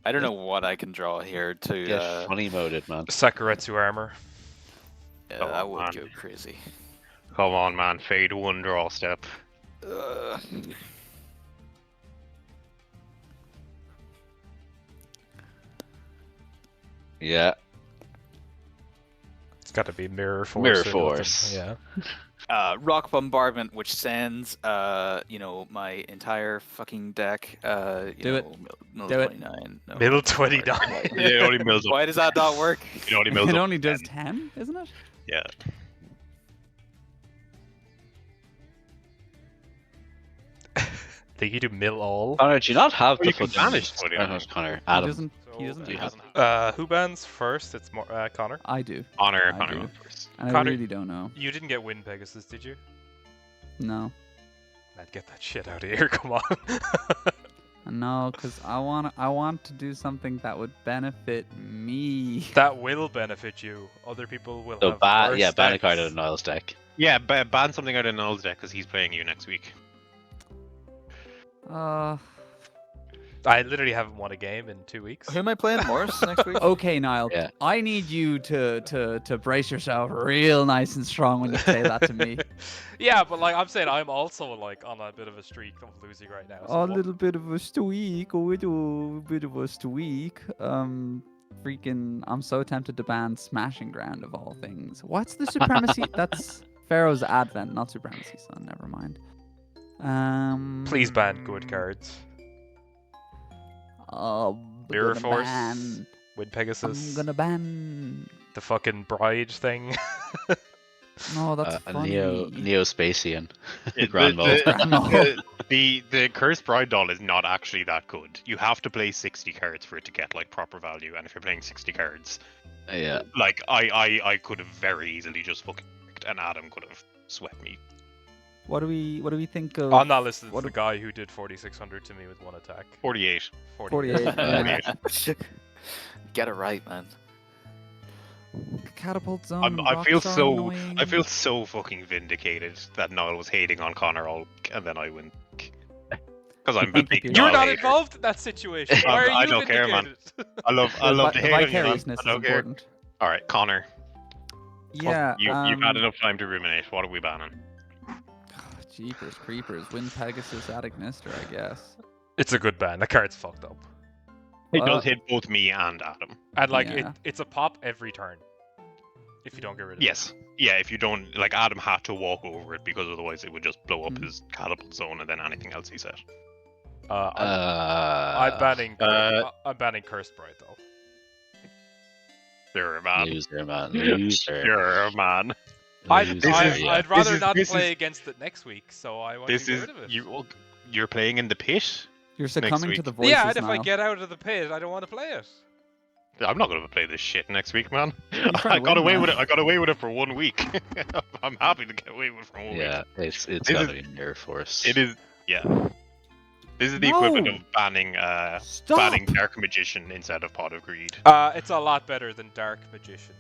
I don't know what I can draw here to. Get funny moded, man. Sakuretsu armor. Yeah, Come that on, would man. go crazy. Come on, man. Fade 1 draw step. Yeah. It's got to be mirror force. Mirror or nothing. force. Yeah. Rock bombardment, which sends, my entire fucking deck. Do it. Mill Do it. 29. No, Middle it doesn't 29. work. It only mills up. Why does that not work? It only mills It up only to does 10. 10, isn't it? Yeah. think you do mill all. Connor, do you not have Or the you can fucking... banish somebody on it. Connor, He Adam. doesn't. He doesn't. do you have have- it. Who bans first? It's more Connor. I do, Honor, I Connor do. went first. and I Connor- really don't know. You didn't get Wind Pegasus, did you? No, Man, get that shit out of here! Come on. no, because I want to do something that would benefit me. That will benefit you. Other people will So have ban, worse yeah, ban a card decks. out of Niall's deck. Yeah, ban something out of Null's deck because he's playing you next week. I literally haven't won a game in 2 weeks. Who am I playing, Morris, next week? Okay, Niall. Yeah. I need you to brace yourself real nice and strong when you say that to me. Yeah, but like I'm saying, I'm also like on a bit of a streak of losing right now. So A what- little bit of a streak, a little bit of a streak. Freaking, I'm so tempted to ban Smashing Ground of all things. What's the supremacy? That's Pharaoh's Advent, not Supremacy Sun. Never mind. Please ban good cards. Mirror Gonna Force, ban. Wind Pegasus, I'm gonna ban. the fucking bride thing. No, that's A funny. Neo-Spacian. The- Grand Mole. The Cursed Bride doll is not actually that good. You have to play 60 cards for it to get like proper value, and if you're playing 60 cards, Yeah. like I could have very easily just fucking picked, and Adam could have swept me. What do we think of? I'm not listening to what the guy who did 4600 to me with one attack. 48. 48. Yeah. Get it right, man. Catapult zone. I rocks feel are so annoying. I feel so fucking vindicated that Niall was hating on Connor all week, and then I win. Because I'm a Think big you're You're Niall not hater. involved in that situation. Why are I you don't care, man. vindicated? I love The to hate on you, man. vicariousness I is don't care. important. All right, Connor. Yeah. You've had enough time to ruminate. What are we banning? Jeepers creepers. Wind Pegasus Adignister, I guess. It's a good ban. The card's fucked up. It Well, does hit both me and Adam. And like Yeah. it's a pop every turn. If you don't get rid of Yes. Yeah, if you don't, like, Adam had to walk over it because otherwise it would just blow up Mhm. his catapult zone and then anything else he said. it. I'm banning. I'm banning Cursed Bride though. Sure, man. Loser, man. Loser. Sure, man. I'd Yeah. rather This not is- play against it next week, so I want This to get is rid of it. you're playing in the pit. You're succumbing to week. the voices Yeah, and if now. I get out of the pit, I don't want to play it. I'm not gonna play this shit next week, man. trying I to got win, away man. with it. I got away with it for 1 week. I'm happy to get away with it for 1 week. Yeah, it's This gotta is- be Mirror Force. It is. Yeah. This is the equivalent No! of banning Stop! banning Dark Magician instead of Pot of Greed. It's a lot better than Dark Magician.